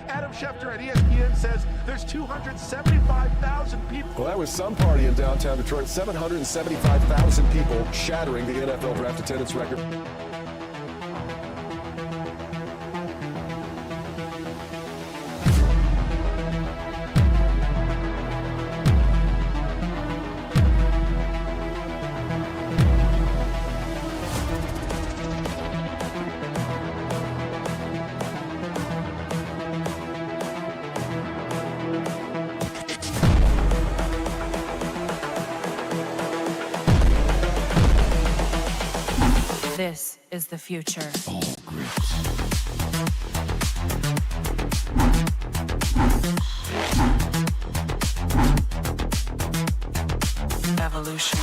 Adam Schefter at ESPN says there's 275,000 people. Well, that was some party in downtown Detroit. 775,000 people shattering the NFL draft attendance record. This is the future. All grips. Evolution.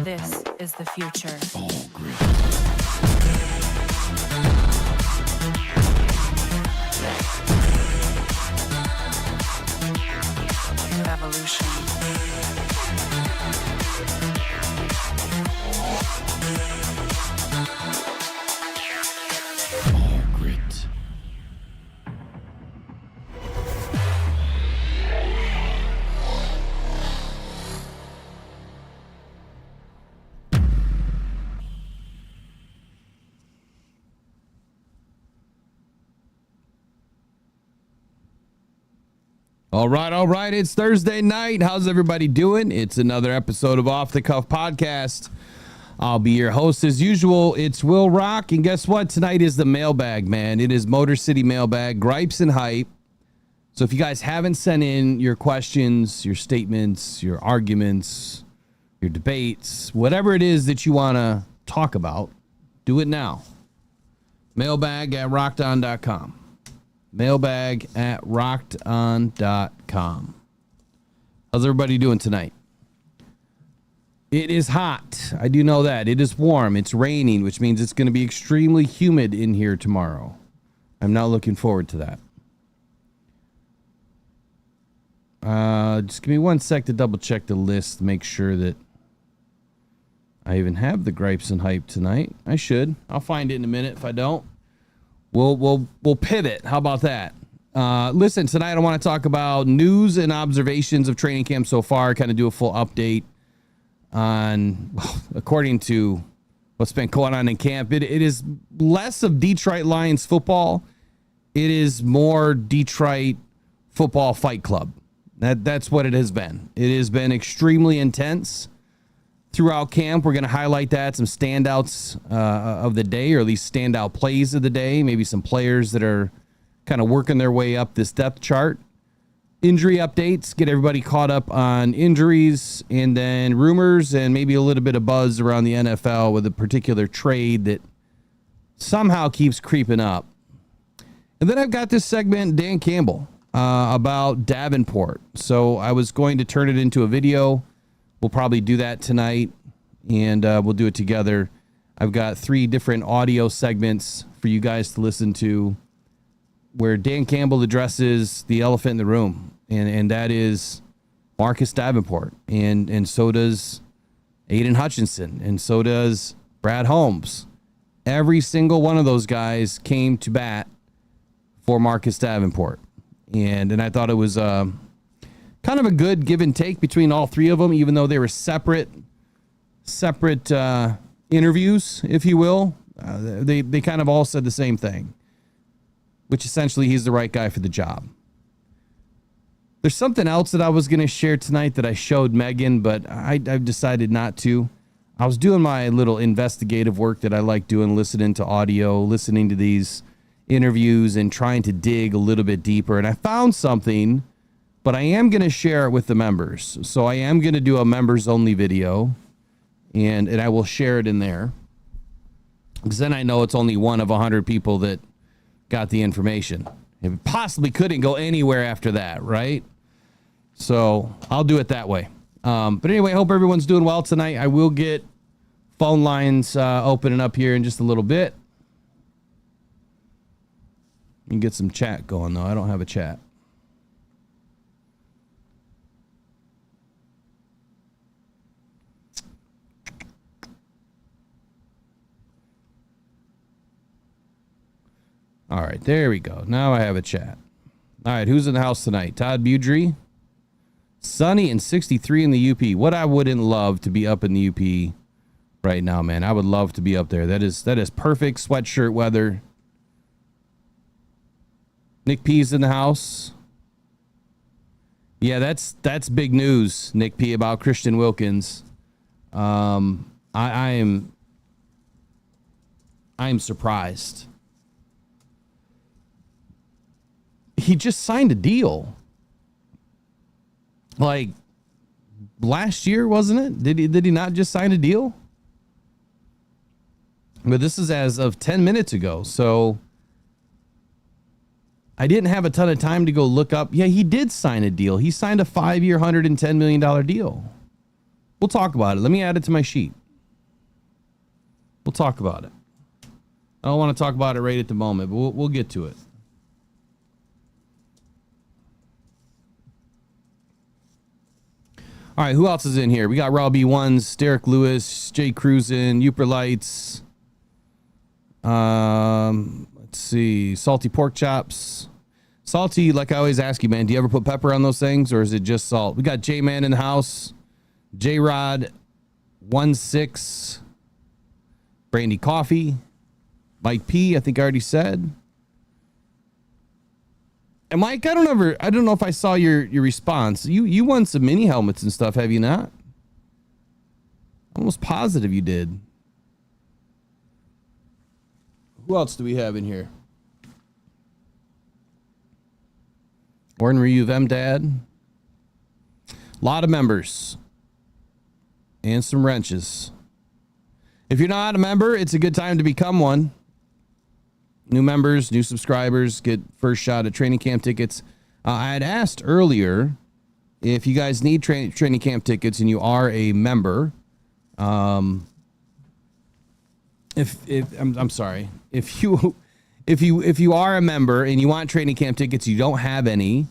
This is the future. All grips. Evolution. All grit. All right. It's Thursday night. How's everybody doing? It's another episode of Off the Cuff Podcast. I'll be your host as usual. It's Will Rock. And guess what? Tonight is the mailbag, man. It is Motor City Mailbag, gripes and hype. So if you guys haven't sent in your questions, your statements, your arguments, your debates, whatever it is that you want to talk about, do it now. Mailbag at rockedon.com. Mailbag at rockedon.com. How's everybody doing tonight? It is hot. I do know that. It is warm. It's raining, which means it's going to be extremely humid in here tomorrow. I'm not looking forward to that. Just give me 1 sec to double check the list to make sure that I even have the gripes and hype tonight. I should. I'll find it in a minute. If I don't, we'll pivot. How about that? Listen, tonight I want to talk about news and observations of training camp so far, kind of do a full update on, according to what's been going on in camp. It is less of Detroit Lions football. It is more Detroit football fight club. That's what it has been. It has been extremely intense throughout camp. We're going to highlight that, some standouts of the day, or at least standout plays of the day, maybe some players that are kind of working their way up this depth chart. Injury updates, get everybody caught up on injuries, and then rumors and maybe a little bit of buzz around the NFL with a particular trade that somehow keeps creeping up. And then I've got this segment, Dan Campbell, about Davenport. So I was going to turn it into a video. We'll probably do that tonight, and we'll do it together. I've got 3 different audio segments for you guys to listen to where Dan Campbell addresses the elephant in the room, and that is Marcus Davenport, and so does Aiden Hutchinson, and so does Brad Holmes. Every single one of those guys came to bat for Marcus Davenport, and I thought it was kind of a good give and take between all 3 of them, even though they were separate interviews, if you will. They kind of all said the same thing, which essentially he's the right guy for the job. There's something else that I was going to share tonight that I showed Megan, but I've decided not to. I was doing my little investigative work that I like doing, listening to audio, listening to these interviews and trying to dig a little bit deeper. And I found something, but I am going to share it with the members. So I am going to do a members only video, and I will share it in there, because then I know it's only one of 100 people that got the information. It possibly couldn't go anywhere after that, right? So I'll do it that way. But anyway, I hope everyone's doing well tonight. I will get phone lines opening up here in just a little bit. You can get some chat going, though. I don't have a chat. All right, there we go. Now I have a chat. All right, who's in the house tonight? Todd Budry. Sunny and 63 in the UP. What I wouldn't love to be up in the UP right now, man. I would love to be up there. That is perfect sweatshirt weather. Nick P's in the house. Yeah, that's big news, Nick P, about Christian Wilkins. I am surprised. He just signed a deal. Like last year, wasn't it? Did he not just sign a deal? But this is as of 10 minutes ago. So I didn't have a ton of time to go look up. Yeah, he did sign a deal. He signed a 5-year, $110 million deal. We'll talk about it. Let me add it to my sheet. We'll talk about it. I don't want to talk about it right at the moment, but we'll get to it. All right, who else is in here? We got Robbie Ones, Derek Lewis, Jay Cruisin, Uper Lights. Let's see, Salty Pork Chops. Salty, like I always ask you, man, do you ever put pepper on those things, or is it just salt? We got J-Man in the house, J-Rod, 1-6, Brandy Coffee, Mike P, I think I already said. And Mike, I don't know if I saw your response. You won some mini helmets and stuff, have you not? Almost positive you did. Who else do we have in here? Orton Ryu Them Dad. A lot of members. And some wrenches. If you're not a member, it's a good time to become one. New members, new subscribers get first shot at training camp tickets. I had asked earlier if you guys need training camp tickets and you are a member. I'm sorry. If you are a member and you want training camp tickets, you don't have any,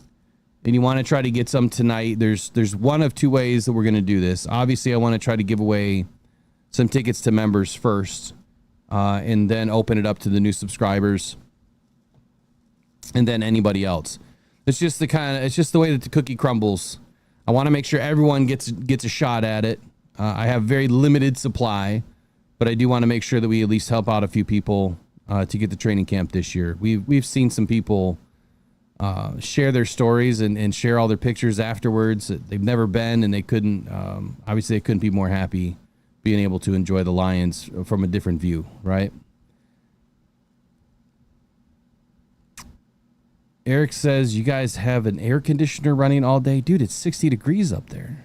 and you want to try to get some tonight, there's one of two ways that we're going to do this. Obviously, I want to try to give away some tickets to members first. And then open it up to the new subscribers, and then anybody else. It's just the way that the cookie crumbles. I want to make sure everyone gets a shot at it. I have very limited supply, but I do want to make sure that we at least help out a few people to get the training camp this year. We've seen some people share their stories and share all their pictures afterwards. They've never been, and they couldn't. Obviously, they couldn't be more happy being able to enjoy the Lions from a different view, right? Eric says, you guys have an air conditioner running all day? Dude, it's 60 degrees up there.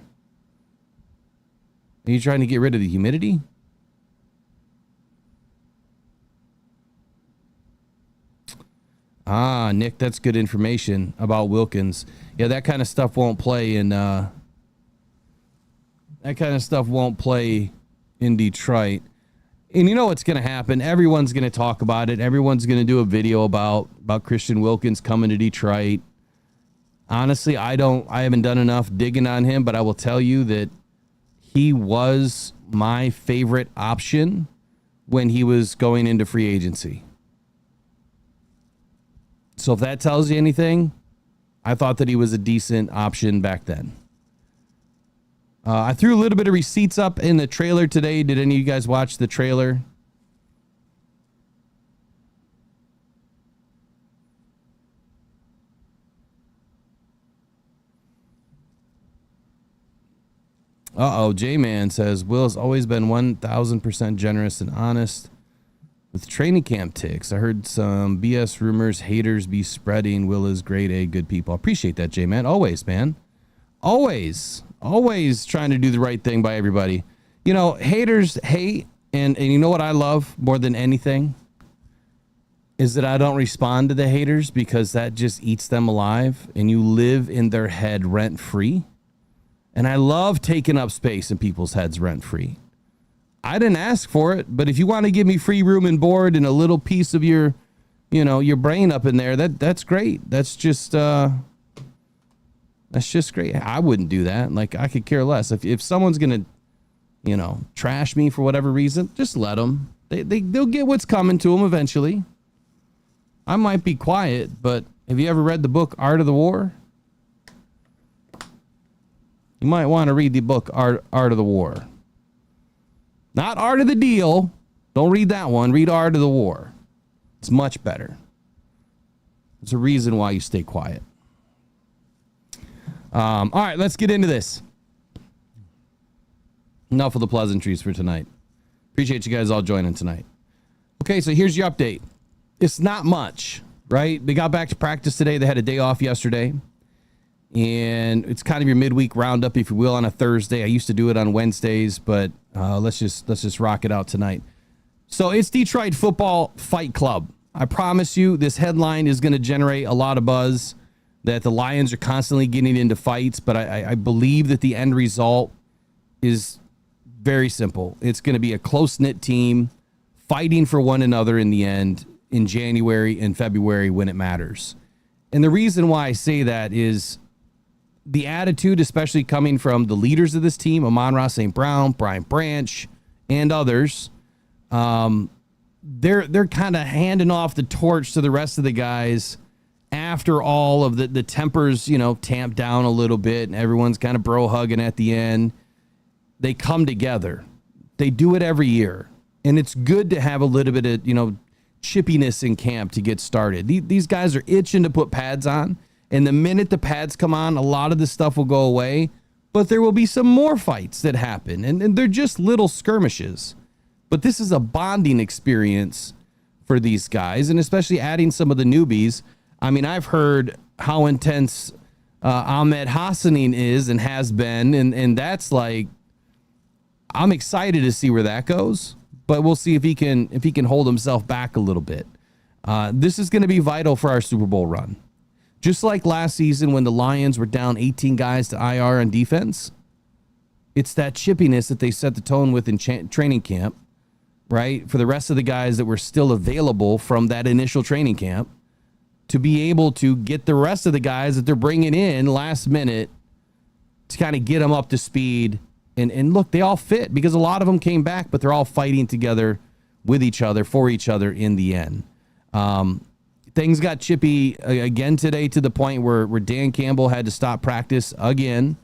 Are you trying to get rid of the humidity? Ah, Nick, that's good information about Wilkins. Yeah, that kind of stuff won't play in Detroit. And you know what's going to happen? Everyone's going to talk about it. Everyone's going to do a video about Christian Wilkins coming to Detroit. Honestly, I haven't done enough digging on him, but I will tell you that he was my favorite option when he was going into free agency. So if that tells you anything, I thought that he was a decent option back then. I threw a little bit of receipts up in the trailer today. Did any of you guys watch the trailer? J-Man says, Will has always been 1,000% generous and honest with training camp ticks. I heard some BS rumors haters be spreading. Will is grade A, good people. I appreciate that, J-Man. Always, man. Always trying to do the right thing by everybody. You know, haters hate, and you know what I love more than anything is that I don't respond to the haters, because that just eats them alive, and you live in their head rent free. And I love taking up space in people's heads rent free. I didn't ask for it, but if you want to give me free room and board and a little piece of your brain up in there, that's great. That's just great. I wouldn't do that. Like, I could care less. If someone's going to, trash me for whatever reason, just let them. They'll get what's coming to them eventually. I might be quiet, but have you ever read the book Art of the War? You might want to read the book Art of the War. Not Art of the Deal. Don't read that one. Read Art of the War. It's much better. There's a reason why you stay quiet. All right, let's get into this. Enough of the pleasantries for tonight. Appreciate you guys all joining tonight. Okay, so here's your update. It's not much, right? They got back to practice today. They had a day off yesterday. And it's kind of your midweek roundup, if you will, on a Thursday. I used to do it on Wednesdays, but let's just rock it out tonight. So it's Detroit Football Fight Club. I promise you this headline is going to generate a lot of buzz, that the Lions are constantly getting into fights, but I believe that the end result is very simple. It's going to be a close-knit team fighting for one another in the end in January and February when it matters. And the reason why I say that is the attitude, especially coming from the leaders of this team, Amon-Ra St. Brown, Brian Branch, and others, they're kind of handing off the torch to the rest of the guys after all of the tempers, tamped down a little bit and everyone's kind of bro hugging at the end. They come together. They do it every year. And it's good to have a little bit of, chippiness in camp to get started. These guys are itching to put pads on. And the minute the pads come on, a lot of this stuff will go away. But there will be some more fights that happen. And they're just little skirmishes. But this is a bonding experience for these guys. And especially adding some of the newbies. I mean, I've heard how intense Ahmed Hassanin is and has been. And that's like, I'm excited to see where that goes. But we'll see if he can hold himself back a little bit. This is going to be vital for our Super Bowl run. Just like last season when the Lions were down 18 guys to IR on defense, it's that chippiness that they set the tone with in training camp, right? For the rest of the guys that were still available from that initial training camp to be able to get the rest of the guys that they're bringing in last minute to kind of get them up to speed. And look, they all fit because a lot of them came back, but they're all fighting together with each other, for each other in the end. Things got chippy again today to the point where Dan Campbell had to stop practice again.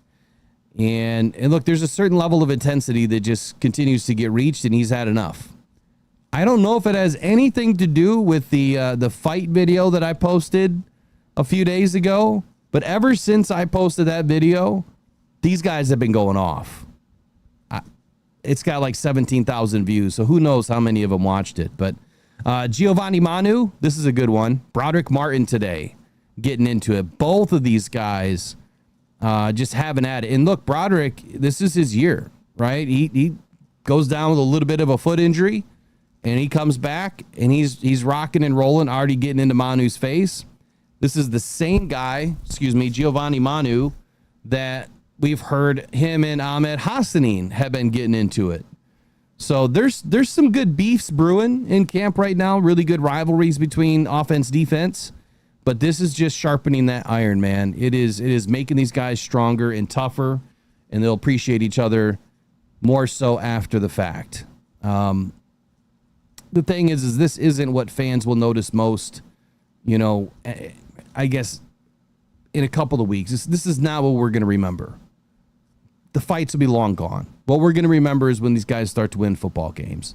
And look, there's a certain level of intensity that just continues to get reached, and he's had enough. I don't know if it has anything to do with the fight video that I posted a few days ago, but ever since I posted that video, these guys have been going off. It's got like 17,000 views, so who knows how many of them watched it. But Giovanni Manu, this is a good one. Broderick Martin today, getting into it. Both of these guys just having at it. And look, Broderick, this is his year, right? He goes down with a little bit of a foot injury, and he comes back, and he's rocking and rolling, already getting into Manu's face. This is the same guy, Giovanni Manu, that we've heard him and Ahmed Hassanin have been getting into it. So there's some good beefs brewing in camp right now. Really good rivalries between offense, defense. But this is just sharpening that iron, man. It is making these guys stronger and tougher, and they'll appreciate each other more so after the fact. The thing is this isn't what fans will notice most, I guess, in a couple of weeks. This is not what we're going to remember. The fights will be long gone. What we're going to remember is when these guys start to win football games.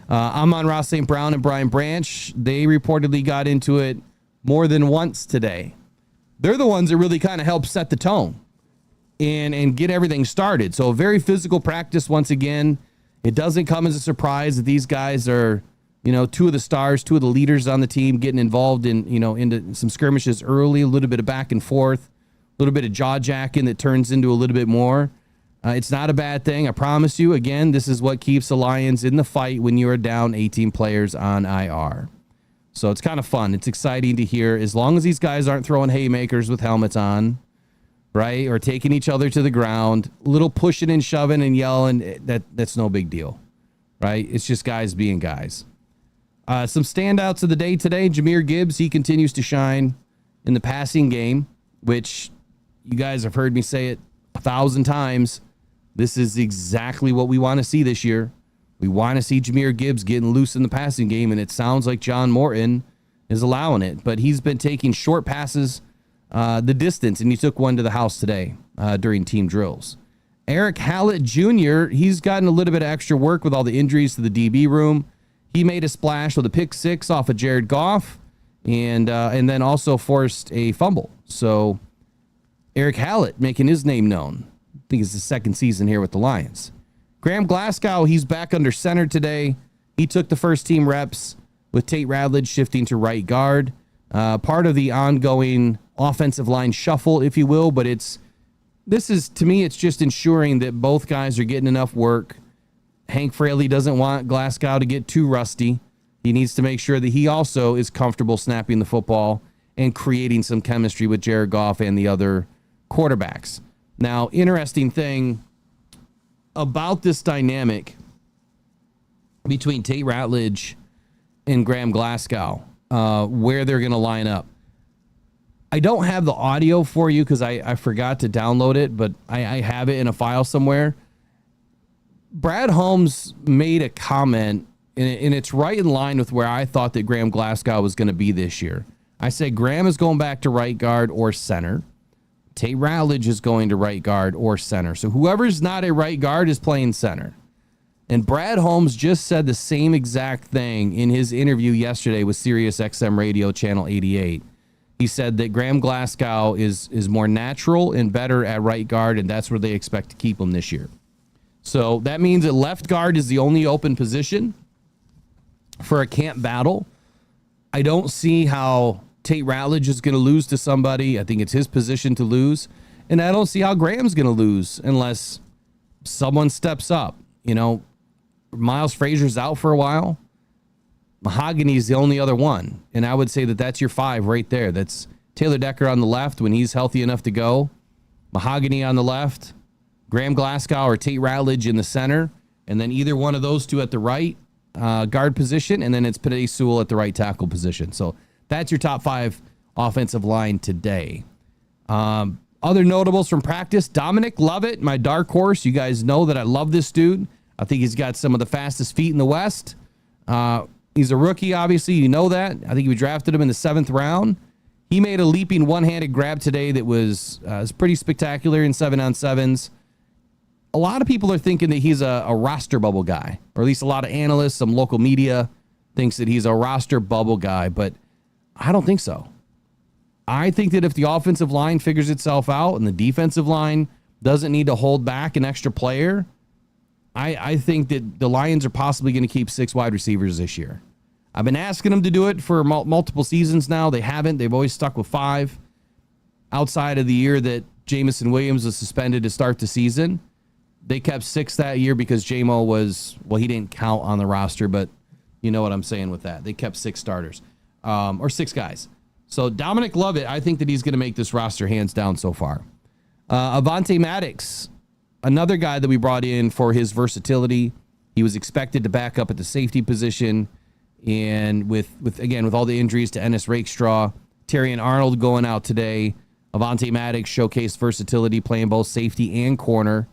Amon-Ra St. Brown and Brian Branch, they reportedly got into it more than once today. They're the ones that really kind of help set the tone and get everything started. So a very physical practice once again. It doesn't come as a surprise that these guys are, two of the stars, two of the leaders on the team getting involved in, into some skirmishes early, a little bit of back and forth, a little bit of jaw jacking that turns into a little bit more. It's not a bad thing. I promise you, again, this is what keeps the Lions in the fight when you are down 18 players on IR. So it's kind of fun. It's exciting to hear. As long as these guys aren't throwing haymakers with helmets on, right, or taking each other to the ground, a little pushing and shoving and yelling, that's no big deal, right? It's just guys being guys. Some standouts of the day today, Jahmyr Gibbs, he continues to shine in the passing game, which you guys have heard me say it 1,000 times. This is exactly what we want to see this year. We want to see Jahmyr Gibbs getting loose in the passing game, and it sounds like John Morton is allowing it, but he's been taking short passes the distance, and he took one to the house today during team drills. Eric Hallett Jr., he's gotten a little bit of extra work with all the injuries to the DB room. He made a splash with a pick six off of Jared Goff, and then also forced a fumble. So Eric Hallett making his name known. I think it's the second season here with the Lions. Graham Glasgow, he's back under center today. He took the first team reps with Tate Radledge shifting to right guard. Part of the ongoing offensive line shuffle, if you will, but to me, it's just ensuring that both guys are getting enough work. Hank Fraley doesn't want Glasgow to get too rusty. He needs to make sure that he also is comfortable snapping the football and creating some chemistry with Jared Goff and the other quarterbacks. Now, interesting thing about this dynamic between Tate Ratledge and Graham Glasgow, where they're going to line up. I don't have the audio for you because I forgot to download it, but I have it in a file somewhere. Brad Holmes made a comment, and it's right in line with where I thought that Graham Glasgow was going to be this year. I said Graham is going back to right guard or center. Tate Ratledge is going to right guard or center. So whoever's not a right guard is playing center. And Brad Holmes just said the same exact thing in his interview yesterday with Sirius XM Radio Channel 88. He said that Graham Glasgow is more natural and better at right guard, and that's where they expect to keep him this year. So that means that left guard is the only open position for a camp battle. I don't see how Tate Ratledge is going to lose to somebody. I think it's his position to lose. And I don't see how Graham's going to lose unless someone steps up. You know, Miles Frazier's out for a while. Mahogany's the only other one. And I would say that that's your five right there. That's Taylor Decker on the left when he's healthy enough to go. Mahogany on the left. Graham Glasgow or Tate Ratledge in the center. And then either one of those two at the right guard position. And then it's Penei Sewell at the right tackle position. So that's your top five offensive line today. Other notables from practice. Dominic Lovett, my dark horse. You guys know that I love this dude. I think he's got some of the fastest feet in the West. He's a rookie, obviously. You know that. I think we drafted him in the 7th round. He made a leaping one-handed grab today that was pretty spectacular in 7-on-7s. A lot of people are thinking that he's a roster bubble guy, or at least a lot of analysts, some local media thinks that he's a roster bubble guy, but I don't think so. I think that if the offensive line figures itself out and the defensive line doesn't need to hold back an extra player, I think that the Lions are possibly going to keep 6 wide receivers this year. I've been asking them to do it for multiple seasons now. They haven't. They've always stuck with 5. Outside of the year that Jamison Williams was suspended to start the season, they kept 6 that year because J-Mo he didn't count on the roster, but you know what I'm saying with that. They kept 6 starters, or 6 guys. So Dominic Lovett, I think that he's going to make this roster hands down so far. Avonte Maddox, another guy that we brought in for his versatility. He was expected to back up at the safety position. And with all the injuries to Ennis Rakestraw, Terry and Arnold going out today, Avonte Maddox showcased versatility playing both safety and corner.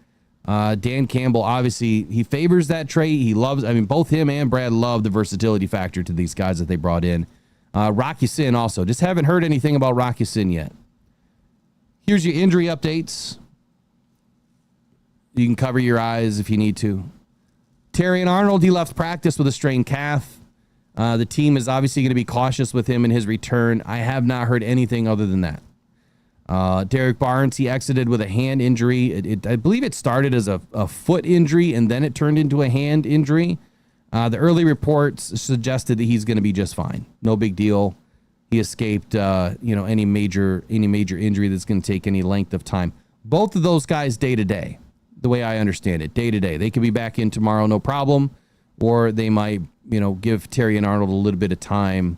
Dan Campbell, obviously, he favors that trait. He loves, both him and Brad love the versatility factor to these guys that they brought in. Rocky Sin also. Just haven't heard anything about Rocky Sin yet. Here's your injury updates. You can cover your eyes if you need to. Terry and Arnold, he left practice with a strained calf. The team is obviously going to be cautious with him in his return. I have not heard anything other than that. Derek Barnes, he exited with a hand injury. I believe it started as a foot injury, and then it turned into a hand injury. The early reports suggested that he's going to be just fine. No big deal. He escaped, any major injury that's going to take any length of time. Both of those guys day to day, the way I understand it, day to day. They could be back in tomorrow, no problem, or they might, give Terry and Arnold a little bit of time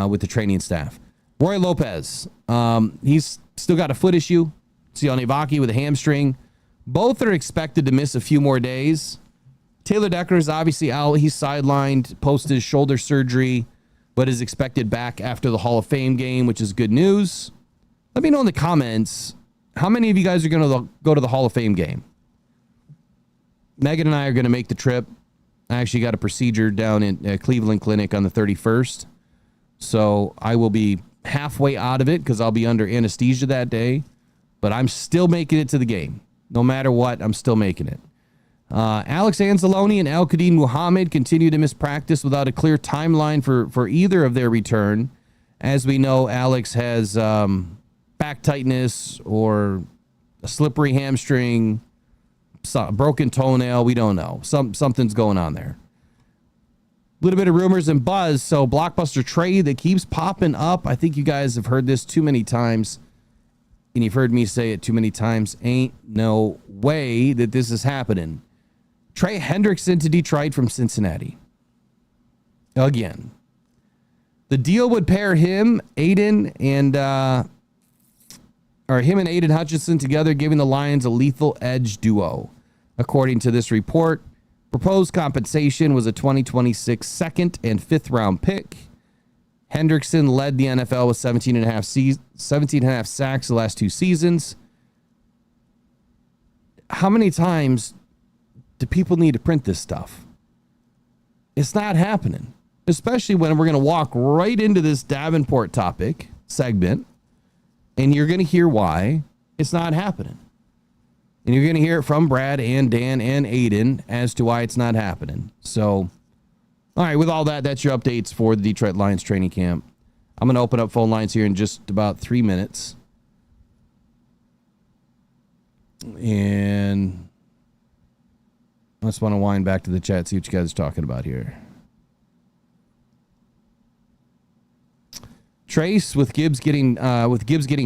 with the training staff. Roy Lopez, he's still got a foot issue. Sione Vaki with a hamstring. Both are expected to miss a few more days. Taylor Decker is obviously out. He's sidelined post his shoulder surgery, but is expected back after the Hall of Fame game, which is good news. Let me know in the comments, how many of you guys are going to go to the Hall of Fame game? Megan and I are going to make the trip. I actually got a procedure down in Cleveland Clinic on the 31st. So I will be halfway out of it because I'll be under anesthesia that day. But I'm still making it to the game. No matter what, I'm still making it. Alex Anzalone and Al-Qadim Muhammad continue to miss practice without a clear timeline for either of their return. As we know, Alex has back tightness or a slippery hamstring, broken toenail. We don't know. Something's going on there. A little bit of rumors and buzz. So blockbuster trade that keeps popping up. I think you guys have heard this too many times. And you've heard me say it too many times. Ain't no way that this is happening. Trey Hendrickson to Detroit from Cincinnati. Again. The deal would pair him, Aiden, and Aiden Hutchinson together, giving the Lions a lethal edge duo. According to this report, proposed compensation was a 2026 second and fifth round pick. Hendrickson led the NFL with 17 and a half sacks the last 2 seasons. How many times do people need to print this stuff? It's not happening, especially when we're going to walk right into this Davenport topic segment, and you're going to hear why it's not happening. And you're going to hear it from Brad and Dan and Aiden as to why it's not happening. So, all right, with all that, that's your updates for the Detroit Lions training camp. I'm going to open up phone lines here in just about 3 minutes. And I just want to wind back to the chat, see what you guys are talking about here. Trace with Gibbs getting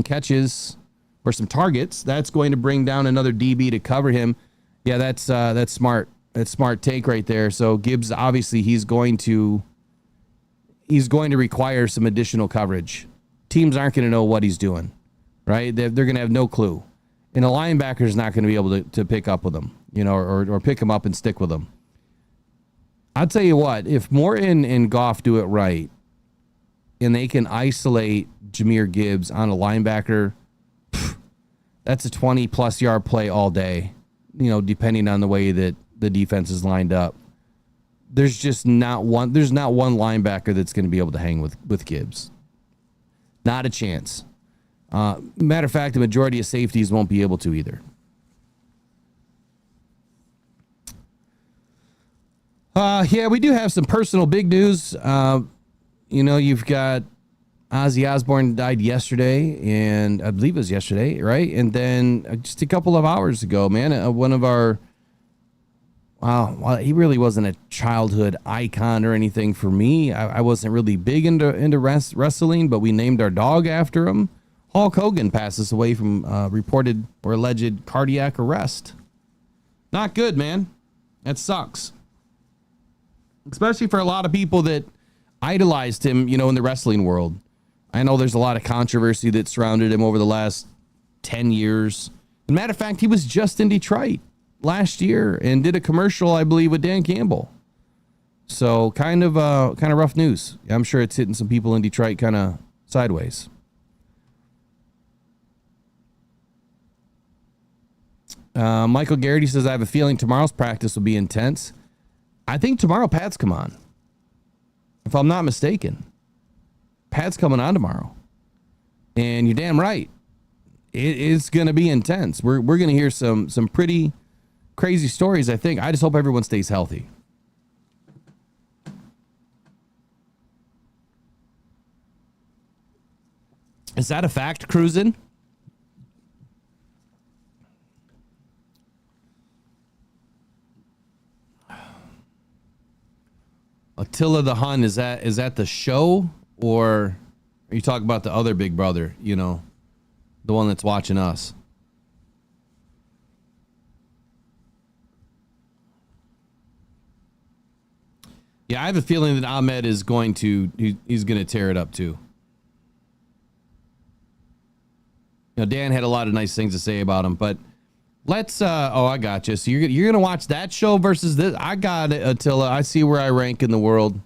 catches or some targets. That's going to bring down another DB to cover him. Yeah, that's smart. That's smart take right there. So Gibbs, obviously, he's going to require some additional coverage. Teams aren't going to know what he's doing, right? They're going to have no clue. And a linebacker is not going to be able to pick up with him, or pick him up and stick with him. I'll tell you what, if Morton and Goff do it right, and they can isolate Jahmyr Gibbs on a linebacker, that's a 20-plus yard play all day, depending on the way that the defense is lined up. There's not one linebacker that's going to be able to hang with Gibbs. Not a chance. Matter of fact, the majority of safeties won't be able to either. Yeah, we do have some personal big news. You've got Ozzy Osbourne died yesterday, and I believe it was yesterday, right? And then just a couple of hours ago, man, one of our, well, he really wasn't a childhood icon or anything for me. I wasn't really big into wrestling, but we named our dog after him. Hulk Hogan passes away from reported or alleged cardiac arrest. Not good, man. That sucks. Especially for a lot of people that idolized him, in the wrestling world. I know there's a lot of controversy that surrounded him over the last 10 years. As a matter of fact, he was just in Detroit last year and did a commercial, I believe, with Dan Campbell. So kind of rough news. I'm sure it's hitting some people in Detroit kind of sideways. Michael Garrity says, I have a feeling tomorrow's practice will be intense. I think tomorrow Pat's come on. If I'm not mistaken. Pat's coming on tomorrow. And you're damn right. It's going to be intense. We're going to hear some pretty crazy stories, I think. I just hope everyone stays healthy. Is that a fact, Cruisin'? Attila the Hun, is that the show, or are you talking about the other big brother, the one that's watching us? Yeah, I have a feeling that Ahmed is he's going to tear it up too. Dan had a lot of nice things to say about him, but let's, I got you. So you're going to watch that show versus this. I got it, Attila. I see where I rank in the world.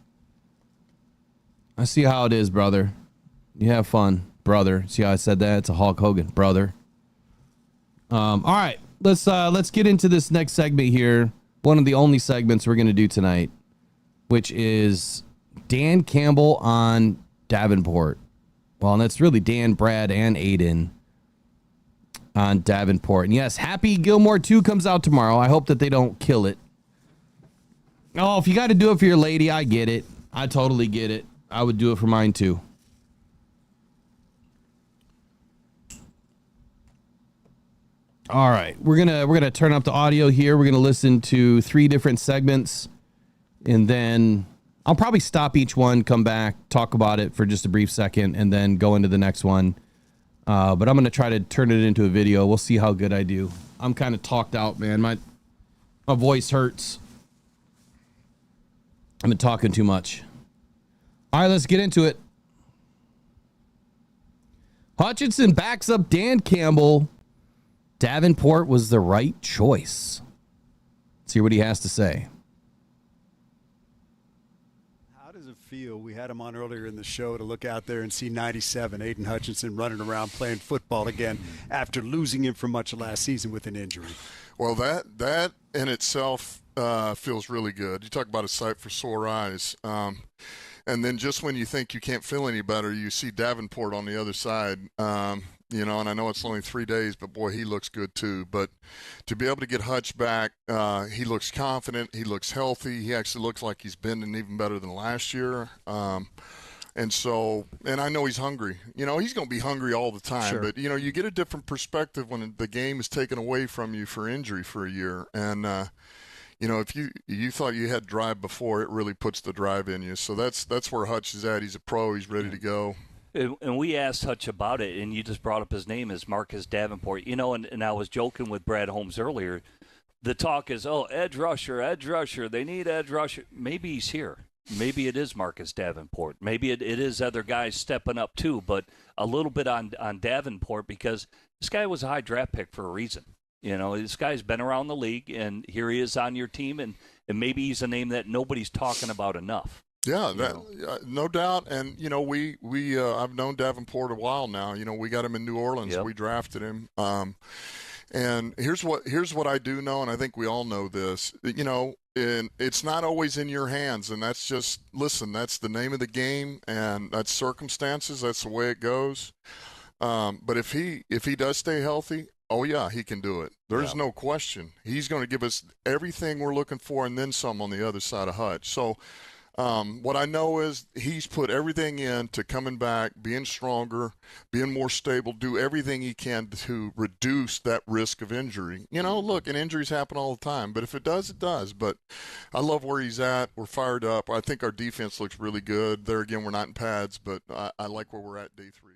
I see how it is, brother. You have fun, brother. See how I said that? It's a Hulk Hogan, brother. All right, let's get into this next segment here. One of the only segments we're going to do tonight, which is Dan Campbell on Davenport. Well, and that's really Dan, Brad, and Aiden on Davenport. And yes, Happy Gilmore 2 comes out tomorrow. I hope that they don't kill it. Oh, if you got to do it for your lady, I get it. I totally get it. I would do it for mine too. All right, we're gonna turn up the audio here. We're gonna listen to 3 different segments, and then I'll probably stop each one, come back, talk about it for just a brief second, and then go into the next one. But I'm gonna try to turn it into a video. We'll see how good I do. I'm kind of talked out, man. My voice hurts. I've been talking too much. All right, let's get into it. Hutchinson backs up Dan Campbell. Davenport was the right choice. Let's hear what he has to say. How does it feel? We had him on earlier in the show to look out there and see 97, Aiden Hutchinson running around playing football again after losing him for much of last season with an injury. Well, that in itself feels really good. You talk about a sight for sore eyes. And then just when you think you can't feel any better, you see Davenport on the other side. And I know it's only 3 days, but boy, he looks good too. But to be able to get Hutch back, he looks confident. He looks healthy. He actually looks like he's been even better than last year. And I know he's hungry. He's going to be hungry all the time. Sure. But, you get a different perspective when the game is taken away from you for injury for a year. And, if you thought you had drive before, it really puts the drive in you. So that's where Hutch is at. He's a pro. He's ready to go. And we asked Hutch about it, and you just brought up his name as Marcus Davenport. And I was joking with Brad Holmes earlier. The talk is, edge rusher. They need edge rusher. Maybe he's here. Maybe it is Marcus Davenport. Maybe it is other guys stepping up too, but a little bit on Davenport because this guy was a high draft pick for a reason. This guy's been around the league, and here he is on your team, and maybe he's a name that nobody's talking about enough. Yeah, no doubt. And, I've known Davenport a while now. We got him in New Orleans. Yep. We drafted him. And here's what I do know, and I think we all know this. And it's not always in your hands, and that's just, listen, that's the name of the game, and that's circumstances. That's the way it goes. But if he does stay healthy, oh, yeah, he can do it. There's no question. He's going to give us everything we're looking for and then some on the other side of Hutch. So what I know is he's put everything into coming back, being stronger, being more stable, do everything he can to reduce that risk of injury. Look, and injuries happen all the time, but if it does, it does. But I love where he's at. We're fired up. I think our defense looks really good. There again, we're not in pads, but I like where we're at day 3.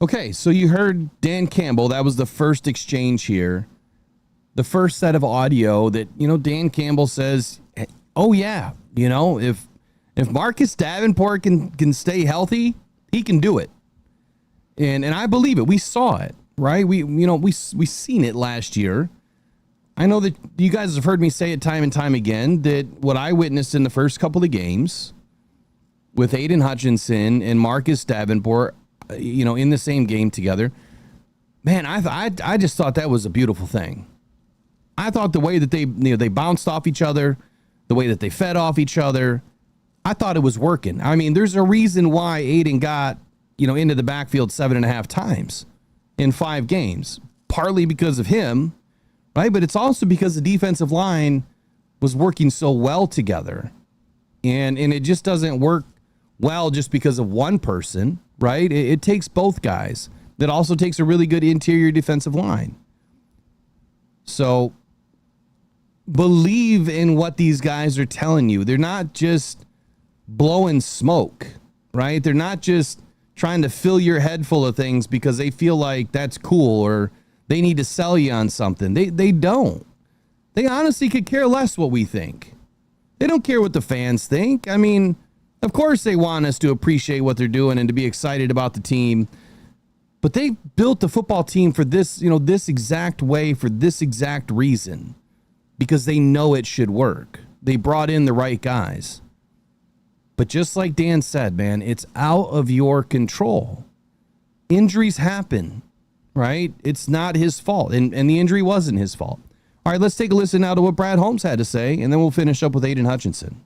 Okay, so you heard Dan Campbell. That was the first exchange here. The first set of audio that, Dan Campbell says, oh, yeah, if Marcus Davenport can stay healthy, he can do it. And I believe it. We saw it, right? We seen it last year. I know that you guys have heard me say it time and time again that what I witnessed in the first couple of games with Aiden Hutchinson and Marcus Davenport, in the same game together, man, I just thought that was a beautiful thing. I thought the way that they bounced off each other, the way that they fed off each other, I thought it was working. I mean, there's a reason why Aiden got, into the backfield 7.5 times in 5 games, partly because of him, right? But it's also because the defensive line was working so well together, and it just doesn't work well just because of one person, right? It takes both guys. That also takes a really good interior defensive line. So believe in what these guys are telling you. They're not just blowing smoke, right? They're not just trying to fill your head full of things because they feel like that's cool or they need to sell you on something. They don't. They honestly could care less what we think. They don't care what the fans think. I mean, of course they want us to appreciate what they're doing and to be excited about the team. But they built the football team for this, this exact way, for this exact reason, because they know it should work. They brought in the right guys. But just like Dan said, man, it's out of your control. Injuries happen, right? It's not his fault. And the injury wasn't his fault. All right, let's take a listen now to what Brad Holmes had to say, and then we'll finish up with Aiden Hutchinson.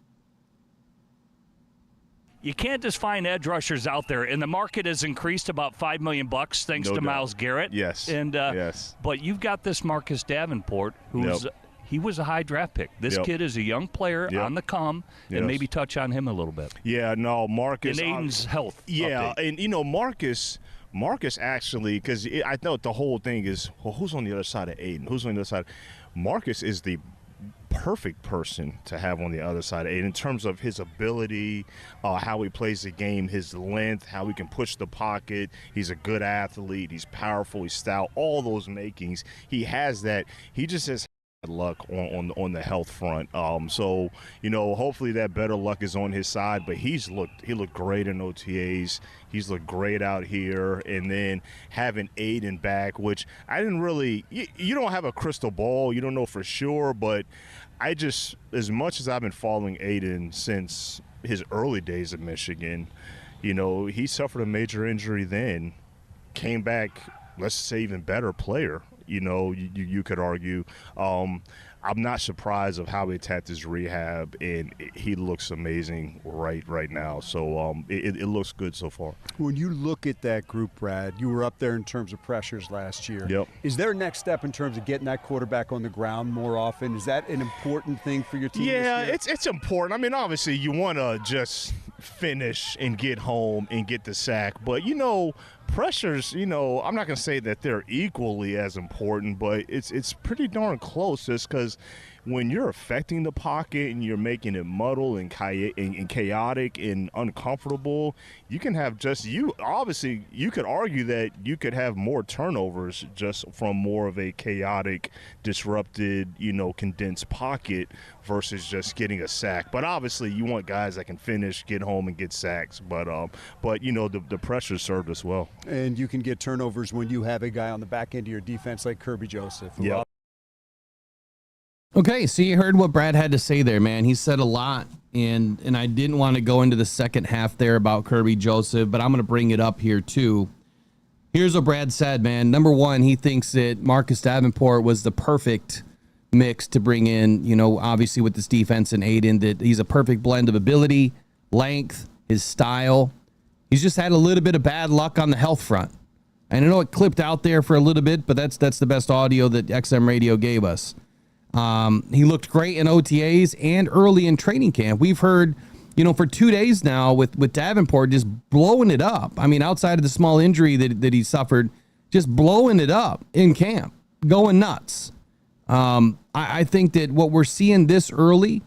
You can't just find edge rushers out there, and the market has increased about $5 million thanks to Myles Garrett. Yes. And yes. But you've got this Marcus Davenport, who's he was a high draft pick. This kid is a young player on the come, and maybe touch on him a little bit. Yeah, no, Marcus. And Aiden's health. Yeah, update. and you know Marcus actually, because I know the whole thing is, well, who's on the other side of Aiden? Who's on the other side? Marcus is the perfect person to have on the other side of Aiden in terms of his ability, how he plays the game, his length, how he can push the pocket. He's a good athlete. He's powerful. He's stout. All those makings. He has that. He just has luck on the health front. So, you know, hopefully that better luck is on his side, but he looked great in OTAs. He's looked great out here. And then having Aiden back, which I didn't really, you don't have a crystal ball. You don't know for sure, but I just, as much as I've been following Aiden since his early days at Michigan, you know, he suffered a major injury then, came back, let's say even better player. You know, you could argue. I'm not surprised of how he attacked his rehab, and he looks amazing right now. So it looks good so far. When you look at that group, Brad, you were up there in terms of pressures last year. Yep. Is there a next step in terms of getting that quarterback on the ground more often? Is that an important thing for your team? Yeah, this year? it's important. I mean, obviously you want to just finish and get home and get the sack, but you know, pressures, you know, I'm not going to say that they're equally as important, but it's pretty darn close, just because when you're affecting the pocket and you're making it muddled and chaotic and uncomfortable, you can have obviously you could argue that you could have more turnovers just from more of a chaotic, disrupted, you know, condensed pocket versus just getting a sack. But obviously you want guys that can finish, get home, and get sacks. But you know, the pressure served us well. And you can get turnovers when you have a guy on the back end of your defense like Kirby Joseph. Yeah. Okay, so you heard what Brad had to say there, man. He said a lot, and I didn't want to go into the second half there about Kirby Joseph, but I'm going to bring it up here too. Here's what Brad said, man. Number one, he thinks that Marcus Davenport was the perfect mix to bring in, you know, obviously with this defense and Aiden, that he's a perfect blend of ability, length, his style. He's just had a little bit of bad luck on the health front. And I know it clipped out there for a little bit, but that's the best audio that XM Radio gave us. He looked great in OTAs and early in training camp. We've heard, you know, for 2 days now with Davenport just blowing it up. I mean, outside of the small injury that he suffered, just blowing it up in camp, going nuts. I think that what we're seeing this early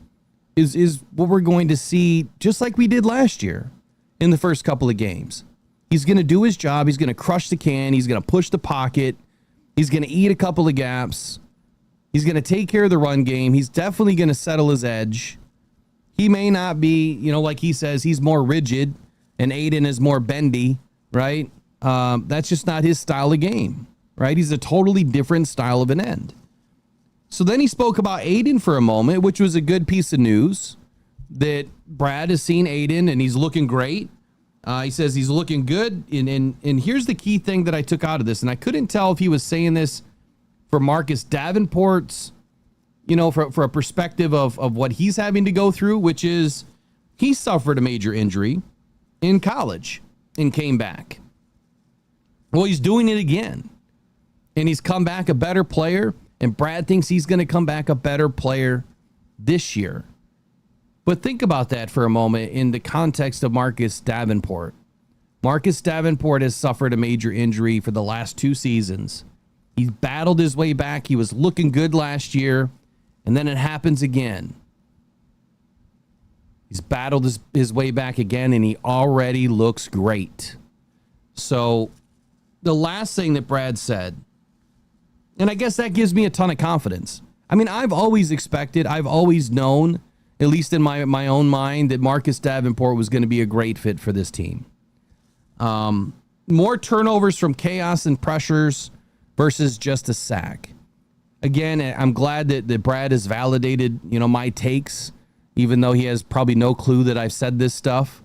is what we're going to see just like we did last year in the first couple of games. He's going to do his job. He's going to crush the can. He's going to push the pocket. He's going to eat a couple of gaps. He's going to take care of the run game. He's definitely going to settle his edge. He may not be, you know, like he says, he's more rigid and Aiden is more bendy, right? That's just not his style of game, right? He's a totally different style of an end. So then he spoke about Aiden for a moment, which was a good piece of news, that Brad has seen Aiden and he's looking great. He says he's looking good. And here's the key thing that I took out of this. And I couldn't tell if he was saying this for Marcus Davenport's, you know, for a perspective of what he's having to go through, which is he suffered a major injury in college and came back. Well, he's doing it again. And he's come back a better player. And Brad thinks he's going to come back a better player this year. But think about that for a moment in the context of Marcus Davenport. Marcus Davenport has suffered a major injury for the last 2 seasons. He's battled his way back. He was looking good last year, and then it happens again. He's battled his way back again, and he already looks great. So the last thing that Brad said, and I guess that gives me a ton of confidence. I mean, I've always expected, I've always known, at least in my own mind, that Marcus Davenport was going to be a great fit for this team. More turnovers from chaos and pressures versus just a sack. Again, I'm glad that Brad has validated, you know, my takes, even though he has probably no clue that I've said this stuff,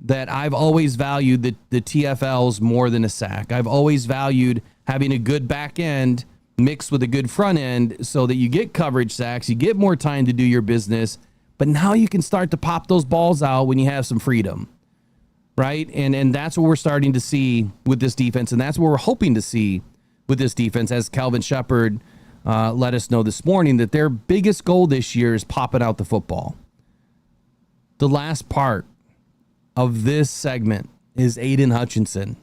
that I've always valued the TFLs more than a sack. I've always valued having a good back end mixed with a good front end so that you get coverage sacks, you get more time to do your business, but now you can start to pop those balls out when you have some freedom, right? And that's what we're starting to see with this defense, and that's what we're hoping to see with this defense, as Calvin Shepard let us know this morning, that their biggest goal this year is popping out the football. The last part of this segment is Aiden Hutchinson.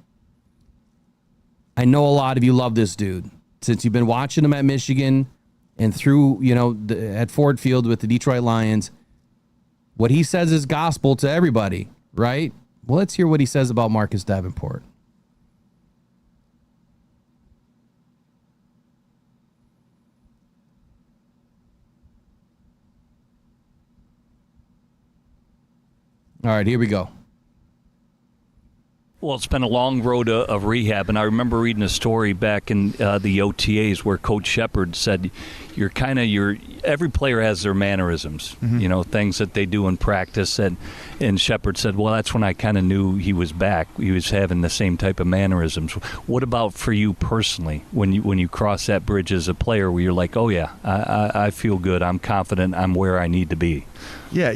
I know a lot of you love this dude. Since you've been watching him at Michigan and through, at Ford Field with the Detroit Lions, what he says is gospel to everybody, right? Well, let's hear what he says about Marcus Davenport. All right, here we go. Well, it's been a long road of rehab, and I remember reading a story back in the OTAs where Coach Shepard said, every player has their mannerisms, things that they do in practice, and Shepard said, well, that's when I kind of knew he was back. He was having the same type of mannerisms. What about for you personally, when you cross that bridge as a player, where you're like, oh yeah, I feel good, I'm confident, I'm where I need to be? Yeah,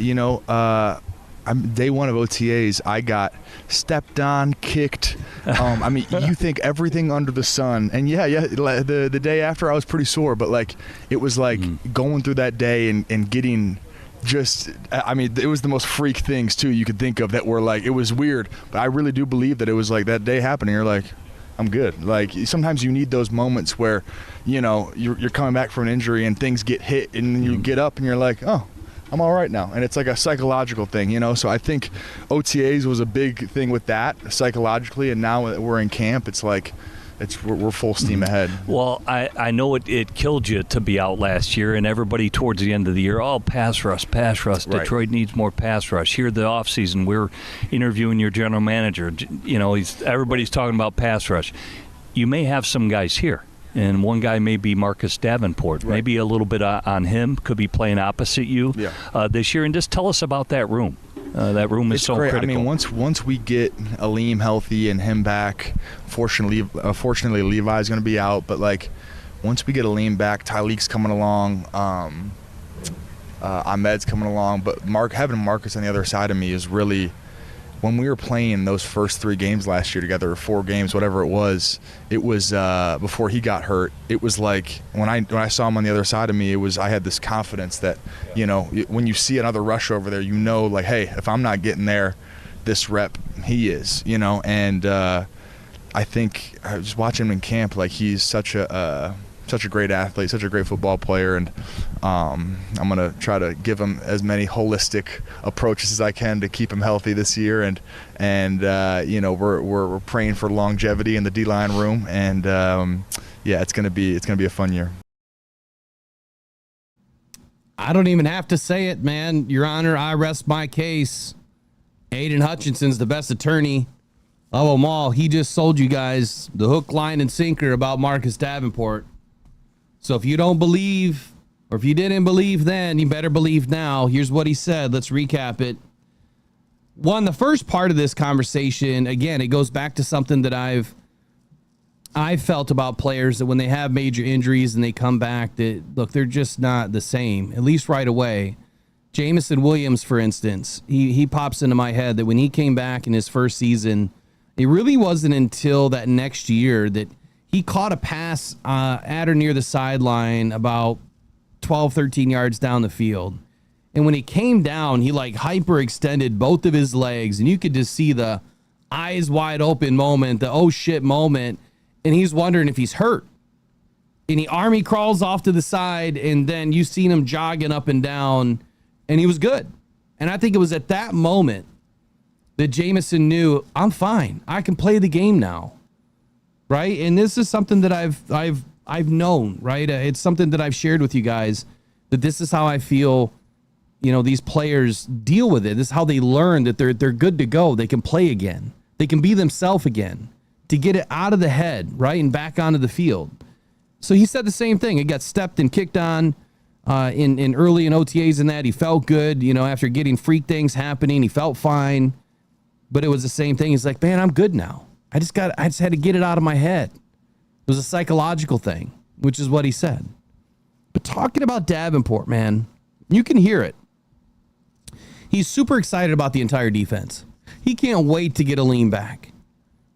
I'm day one of OTAs. I got stepped on, kicked. You think everything under the sun. And the day after I was pretty sore, but it was going through that day and getting it was the most freak things too you could think of that were it was weird. But I really do believe that it was that day happening. You're like, I'm good. Sometimes you need those moments where, you're coming back from an injury and things get hit and then you get up and you're like, oh, I'm all right now. And it's like a psychological thing, So I think OTAs was a big thing with that psychologically. And now that we're in camp, it's we're full steam ahead. Well, I know it killed you to be out last year, and everybody towards the end of the year, pass rush. Right. Detroit needs more pass rush. Here the offseason, we're interviewing your general manager. Everybody's talking about pass rush. You may have some guys here. And one guy may be Marcus Davenport. Right. Maybe a little bit on him. Could be playing opposite you this year. And just tell us about that room. That room is so great. critical. Once we get Aleem healthy and him back, fortunately Levi's going to be out. But once we get Aleem back, Tyleek's coming along. Ahmed's coming along. But having Marcus on the other side of me is really. When we were playing those first 3 games last year together, or 4 games, whatever it was before he got hurt. It was when I saw him on the other side of me, I had this confidence that, when you see another rusher over there, hey, if I'm not getting there, this rep, he is, And I think I was watching him in camp, he's such a great athlete, such a great football player, and I'm going to try to give him as many holistic approaches as I can to keep him healthy this year, and we're praying for longevity in the D-line room, and it's going to be a fun year. I don't even have to say it, man. Your Honor, I rest my case. Aiden Hutchinson's the best attorney of them all. He just sold you guys the hook, line, and sinker about Marcus Davenport. So if you don't believe, or if you didn't believe then, you better believe now. Here's what he said. Let's recap it. One, the first part of this conversation, again, it goes back to something that I've felt about players, that when they have major injuries and they come back, that look, they're just not the same, at least right away. Jamison Williams, for instance, he pops into my head that when he came back in his first season, it really wasn't until that next year that he caught a pass at or near the sideline about 12, 13 yards down the field. And when he came down, he hyperextended both of his legs, and you could just see the eyes wide open moment, the oh shit moment, and he's wondering if he's hurt. And he army crawls off to the side, and then you seen him jogging up and down, and he was good. And I think it was at that moment that Jamison knew, I'm fine. I can play the game now. Right? And this is something that I've known, right? It's something that I've shared with you guys, that this is how I feel, these players deal with it. This is how they learn that they're good to go. They can play again. They can be themselves again, to get it out of the head, right? And back onto the field. So he said the same thing. He got stepped and kicked on in early in OTAs and that. He felt good, after getting freak things happening. He felt fine, but it was the same thing. He's man, I'm good now. I just had to get it out of my head. It was a psychological thing. which is what he said. But talking about Davenport, man, you can hear it. He's super excited about the entire defense. He can't wait to get a lean back,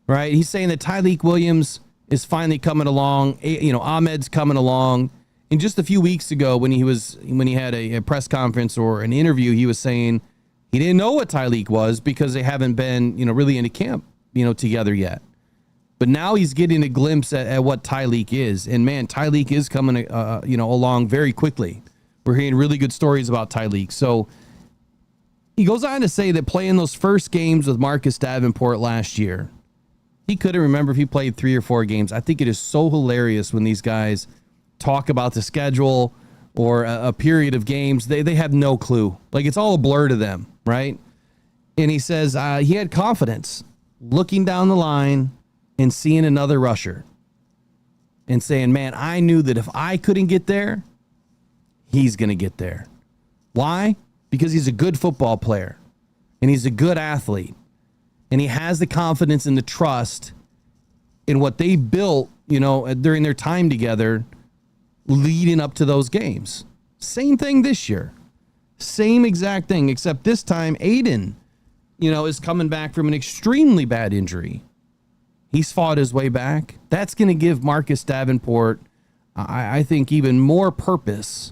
right? He's saying that Tyleik Williams is finally coming along. Ahmed's coming along. And just a few weeks ago when he had a press conference or an interview, he was saying he didn't know what Tyleik was because they haven't been, really into camp, together yet. But now he's getting a glimpse at what Tyleik is. And man, Tyleik is coming, along very quickly. We're hearing really good stories about Tyleik. So he goes on to say that playing those first games with Marcus Davenport last year, he couldn't remember if he played 3 or 4 games. I think it is so hilarious when these guys talk about the schedule or a period of games. They have no clue. Like, it's all a blur to them, right? And he says he had confidence looking down the line and seeing another rusher and saying, man, I knew that if I couldn't get there, he's going to get there. Why? Because he's a good football player and he's a good athlete and he has the confidence and the trust in what they built, during their time together leading up to those games. Same thing this year. Same exact thing, except this time Aiden, is coming back from an extremely bad injury. He's fought his way back. That's going to give Marcus Davenport, I think, even more purpose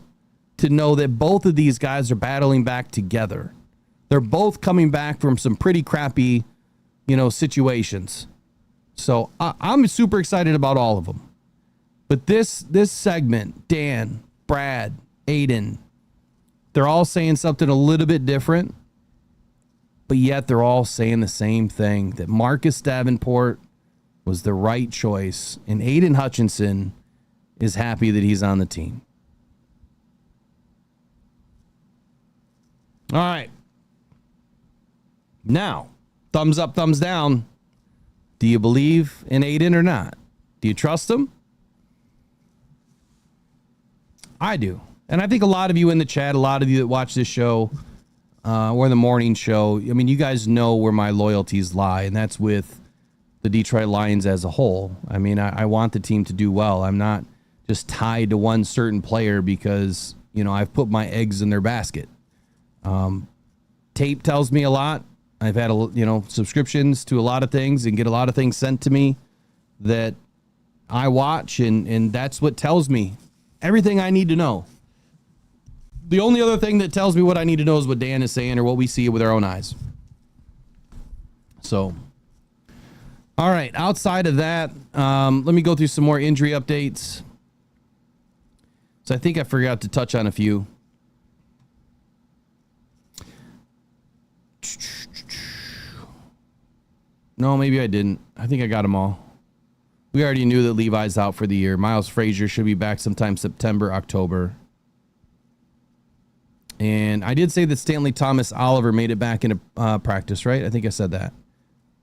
to know that both of these guys are battling back together. They're both coming back from some pretty crappy, situations. So I'm super excited about all of them. But this segment, Dan, Brad, Aiden, they're all saying something a little bit different, but yet they're all saying the same thing, that Marcus Davenport was the right choice, and Aiden Hutchinson is happy that he's on the team. All right. Now, thumbs up, thumbs down. Do you believe in Aiden or not? Do you trust him? I do. And I think a lot of you in the chat, a lot of you that watch this show or the morning show, I mean, you guys know where my loyalties lie, and that's with the Detroit Lions as a whole. I mean, I want the team to do well. I'm not just tied to one certain player because, I've put my eggs in their basket. Tape tells me a lot. I've had, subscriptions to a lot of things and get a lot of things sent to me that I watch, and that's what tells me everything I need to know. The only other thing that tells me what I need to know is what Dan is saying or what we see with our own eyes. So, all right. Outside of that, let me go through some more injury updates. So I think I forgot to touch on a few. No, maybe I didn't. I think I got them all. We already knew that Levi's out for the year. Miles Frazier should be back sometime September, October. And I did say that Stanley Thomas Oliver made it back into practice, right? I think I said that.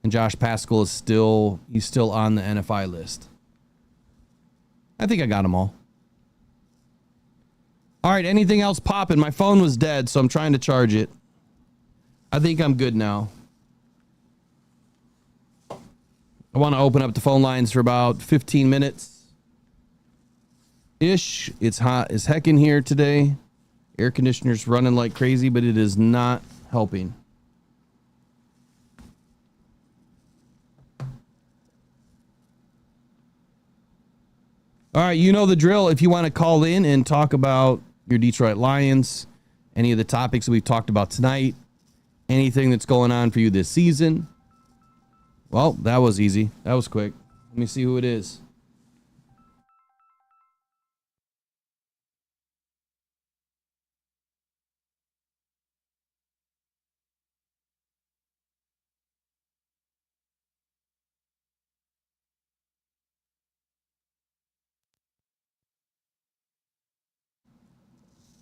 And Josh Pascal is still on the NFI list. I think I got them all. All right, anything else popping? My phone was dead, so I'm trying to charge it. I think I'm good now. I want to open up the phone lines for about 15 minutes ish. It's hot as heck in here today. Air conditioner's running like crazy, but it is not helping. All right, you know the drill. If you want to call in and talk about your Detroit Lions, any of the topics that we've talked about tonight, anything that's going on for you this season. Well, that was easy. That was quick. Let me see who it is.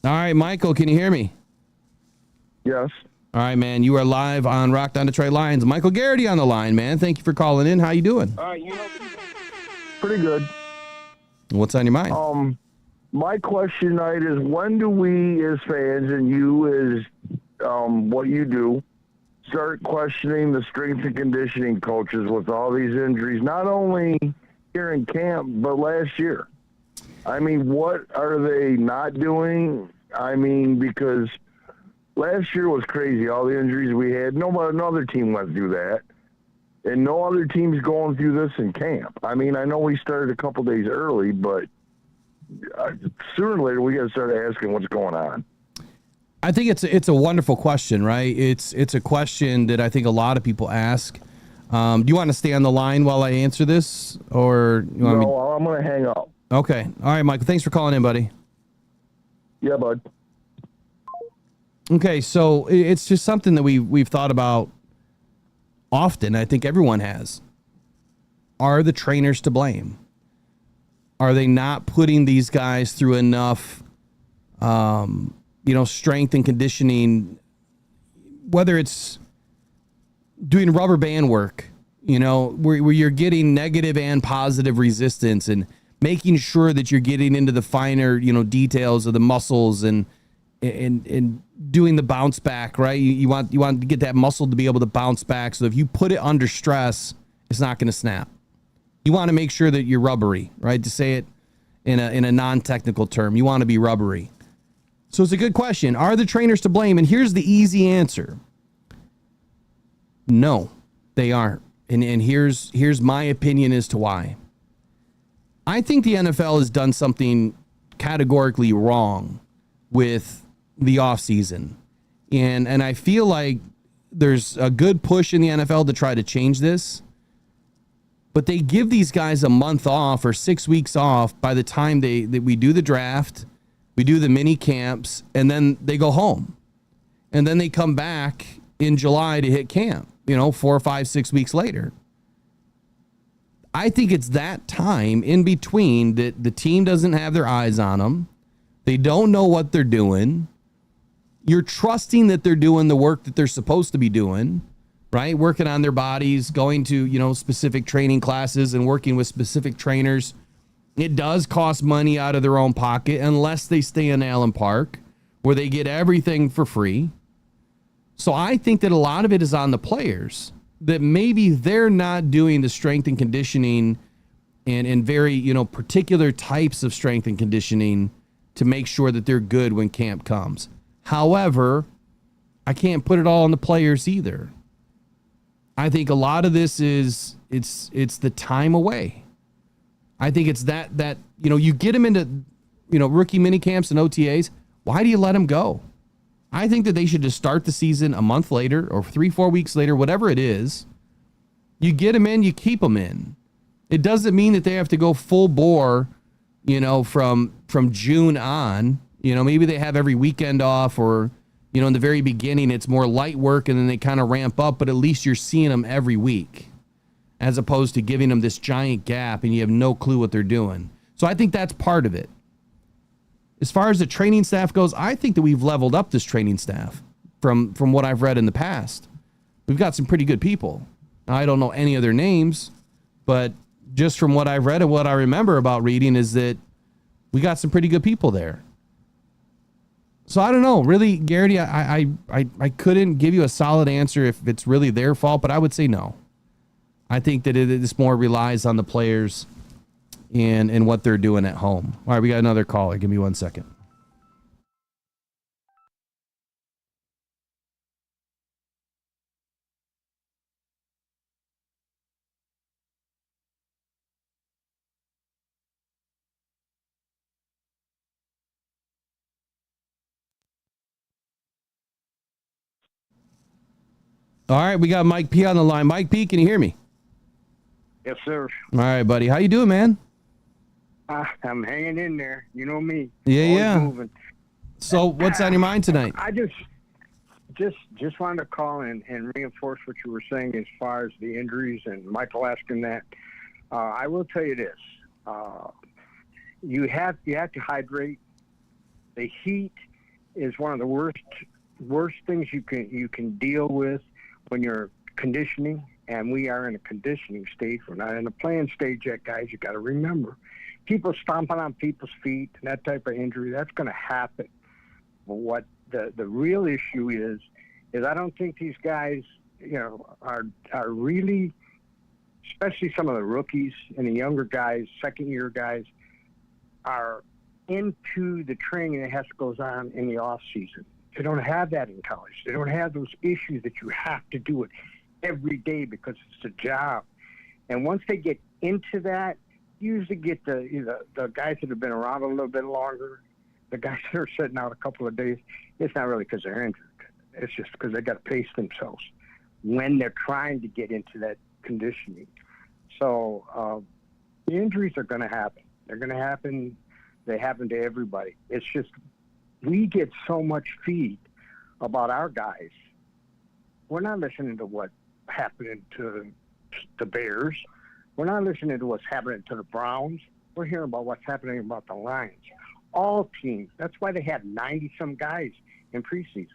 All right, Michael, can you hear me? Yes. All right, man. You are live on Rock On Detroit Lions. Michael Garrity on the line, man. Thank you for calling in. How you doing? Pretty good. What's on your mind? My question tonight is, when do we as fans and you as what you do start questioning the strength and conditioning coaches with all these injuries, not only here in camp, but last year? I mean, what are they not doing? I mean, because last year was crazy. All the injuries we had. No other team went through that. And no other team's going through this in camp. I mean, I know we started a couple days early, but sooner or later we got to start asking what's going on. I think it's a wonderful question, right? It's a question that I think a lot of people ask. Do you want to stay on the line while I answer this, or you want me? I'm going to hang up. Okay. All right, Michael. Thanks for calling in, buddy. Yeah, bud. Okay, so it's just something that we've thought about often. I think everyone has. Are the trainers to blame? Are they not putting these guys through enough, strength and conditioning? Whether it's doing rubber band work, where you're getting negative and positive resistance, and making sure that you're getting into the finer, details of the muscles and doing the bounce back, right? You want to get that muscle to be able to bounce back. So if you put it under stress, it's not going to snap. You want to make sure that you're rubbery, right? To say it in a non-technical term, you want to be rubbery. So it's a good question. Are the trainers to blame? And here's the easy answer. No, they aren't. And here's my opinion as to why. I think the NFL has done something categorically wrong with the offseason. And I feel like there's a good push in the NFL to try to change this. But they give these guys a month off or 6 weeks off by the time we do the draft, we do the mini camps, and then they go home. And then they come back in July to hit camp, 4, 5, 6 weeks later. I think it's that time in between that the team doesn't have their eyes on them. They don't know what they're doing. You're trusting that they're doing the work that they're supposed to be doing, right? Working on their bodies, going to, specific training classes and working with specific trainers. It does cost money out of their own pocket unless they stay in Allen Park where they get everything for free. So I think that a lot of it is on the players, that maybe they're not doing the strength and conditioning and very, particular types of strength and conditioning to make sure that they're good when camp comes. However, I can't put it all on the players either. I think a lot of this is it's the time away. I think it's that you get them into rookie mini camps and OTAs. Why do you let them go? I think that they should just start the season a month later or 3-4 weeks later, whatever it is. You get them in, you keep them in. It doesn't mean that they have to go full bore, from June on. Maybe they have every weekend off, or, in the very beginning, it's more light work and then they kind of ramp up, but at least you're seeing them every week, as opposed to giving them this giant gap and you have no clue what they're doing. So I think that's part of it. As far as the training staff goes, I think that we've leveled up this training staff from what I've read in the past. We've got some pretty good people. Now, I don't know any of their names, but just from what I've read and what I remember about reading is that we got some pretty good people there. So I don't know, really, Garrity, I couldn't give you a solid answer if it's really their fault, but I would say no. I think that this more relies on the players and what they're doing at home. All right, we got another caller. Give me 1 second. All right, we got Mike P on the line. Mike P, can you hear me? Yes, sir. All right, buddy. How you doing, man? I'm hanging in there. You know me. Yeah. Moving. So what's on your mind tonight? I just wanted to call and reinforce what you were saying as far as the injuries and Michael asking that. I will tell you this. You have to hydrate. The heat is one of the worst things you can deal with when you're conditioning, and we are in a conditioning stage. We're not in a playing stage yet, guys. You got to remember, people stomping on people's feet and that type of injury, that's going to happen. But what the real issue is I don't think these guys, are really, especially some of the rookies and the younger guys, second-year guys, are into the training that goes on in the off season. They don't have that in college. They don't have those issues that you have to do it every day because it's a job. And once they get into that, you usually get the guys that have been around a little bit longer, the guys that are sitting out a couple of days. It's not really because they're injured. It's just because they got to pace themselves when they're trying to get into that conditioning. So the injuries are going to happen. They're going to happen. They happen to everybody. It's just we get so much feed about our guys. We're not listening to what happened to the Bears. We're not listening to what's happening to the Browns. We're hearing about what's happening about the Lions. All teams. That's why they had 90-some guys in preseason,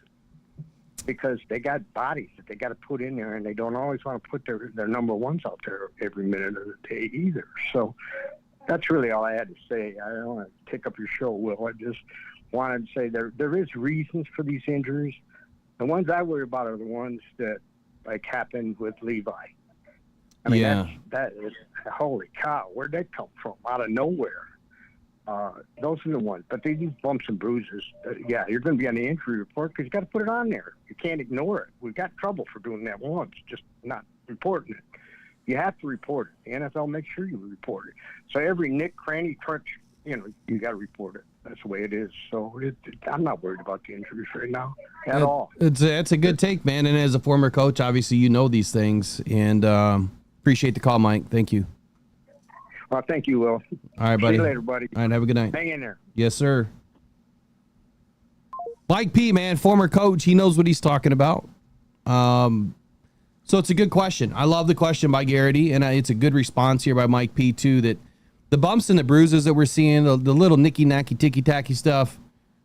because they got bodies that they got to put in there, and they don't always want to put their number ones out there every minute of the day either. So that's really all I had to say. I don't want to take up your show, Will. I just wanted to say there is reasons for these injuries. The ones I worry about are the ones that like happened with Levi. I mean, that is, holy cow, where'd that come from? Out of nowhere. Those are the ones. But these bumps and bruises, you're going to be on the injury report because you got to put it on there. You can't ignore it. We've got trouble for doing that once, just not reporting it. You have to report it. The NFL makes sure you report it. So every nick, cranny, touch, you got to report it. That's the way it is. So I'm not worried about the injuries right now at all. It's a good take, man. And as a former coach, obviously you know these things. And appreciate the call, Mike. Thank you. Well, thank you, Will. All right, buddy. See you later, buddy. All right, have a good night. Hang in there. Yes, sir. Mike P, man, former coach. He knows what he's talking about. So it's a good question. I love the question by Garrity, and it's a good response here by Mike P, too, that the bumps and the bruises that we're seeing, the little nicky-nacky, ticky-tacky stuff,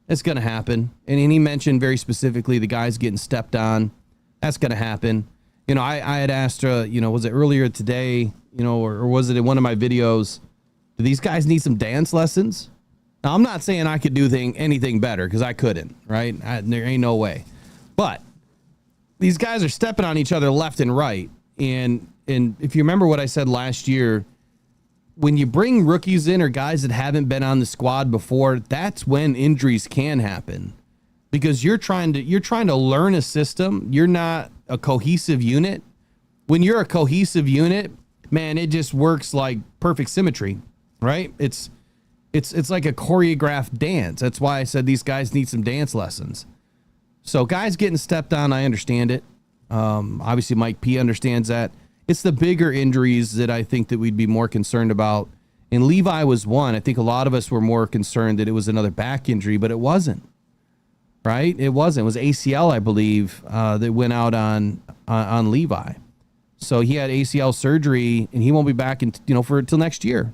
it's going to happen. And he mentioned very specifically the guys getting stepped on. That's going to happen. I had asked, was it earlier today, or was it in one of my videos, do these guys need some dance lessons? Now, I'm not saying I could do anything better, because I couldn't, right? There ain't no way. But these guys are stepping on each other left and right. And if you remember what I said last year, when you bring rookies in or guys that haven't been on the squad before, that's when injuries can happen, because you're trying to learn a system. You're not a cohesive unit. When you're a cohesive unit, man, it just works like perfect symmetry, right? It's like a choreographed dance. That's why I said these guys need some dance lessons. So guys getting stepped on, I understand it. Obviously Mike P understands that. It's the bigger injuries that I think that we'd be more concerned about. And Levi was one. I think a lot of us were more concerned that it was another back injury, but it wasn't. Right? It wasn't. It was ACL, I believe, that went out on Levi. So he had ACL surgery, and he won't be back for till next year.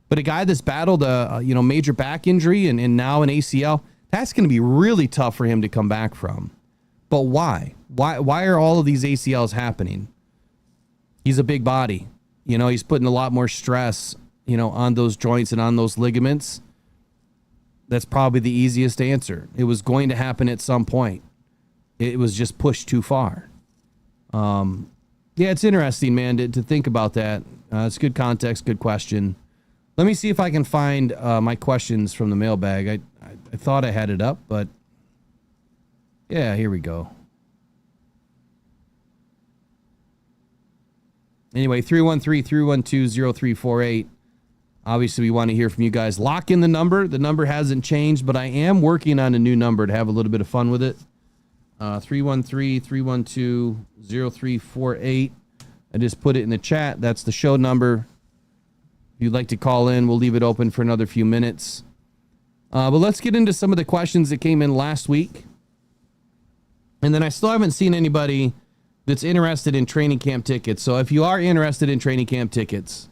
But a guy that's battled a major back injury and now an ACL, that's going to be really tough for him to come back from. But why? Why are all of these ACLs happening? He's a big body. He's putting a lot more stress, on those joints and on those ligaments. That's probably the easiest answer. It was going to happen at some point. It was just pushed too far. It's interesting, man, to think about that. It's good context, good question. Let me see if I can find my questions from the mailbag. I thought I had it up, but yeah, here we go. Anyway, 313-312-0348. Obviously, we want to hear from you guys. Lock in the number. The number hasn't changed, but I am working on a new number to have a little bit of fun with it. 313-312-0348. I just put it in the chat. That's the show number. If you'd like to call in, we'll leave it open for another few minutes. But let's get into some of the questions that came in last week. And then I still haven't seen anybody that's interested in training camp tickets. So if you are interested in training camp tickets,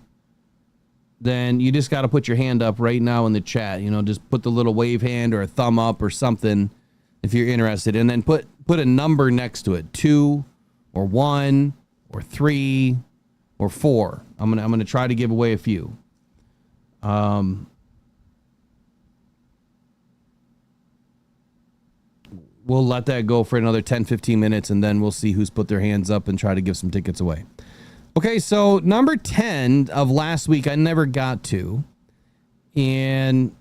then you just got to put your hand up right now in the chat. Just put the little wave hand or a thumb up or something if you're interested. And then put a number next to it, 2 or 1 or 3 or 4. I'm gonna try to give away a few. We'll let that go for another 10, 15 minutes, and then we'll see who's put their hands up and try to give some tickets away. Okay, so number 10 of last week I never got to. And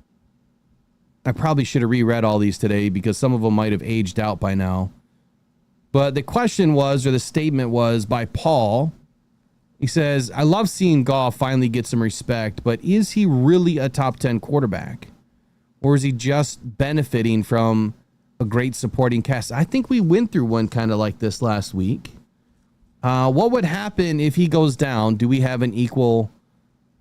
I probably should have reread all these today because some of them might have aged out by now. But the question was, or the statement was by Paul. He says, I love seeing Goff finally get some respect, but is he really a top 10 quarterback? Or is he just benefiting from a great supporting cast? I think we went through one kind of like this last week. What would happen if he goes down? Do we have an equal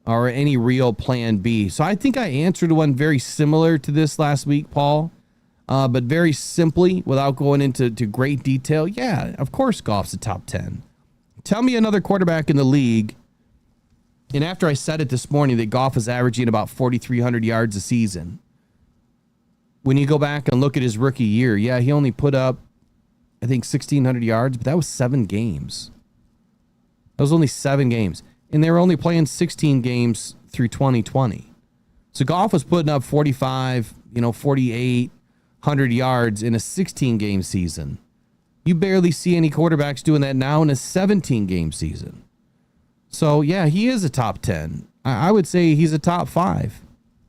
or any real plan B? So I think I answered one very similar to this last week, Paul. But very simply, without going into great detail, yeah, of course Goff's a top 10. Tell me another quarterback in the league. And after I said it this morning that Goff is averaging about 4,300 yards a season. When you go back and look at his rookie year, yeah, he only put up, I think, 1,600 yards, but that was 7 games. That was only 7 games. And they were only playing 16 games through 2020. So Goff was putting up 45, 4,800 yards in a 16-game season. You barely see any quarterbacks doing that now in a 17-game season. So, yeah, he is a top 10. I would say he's a top 5.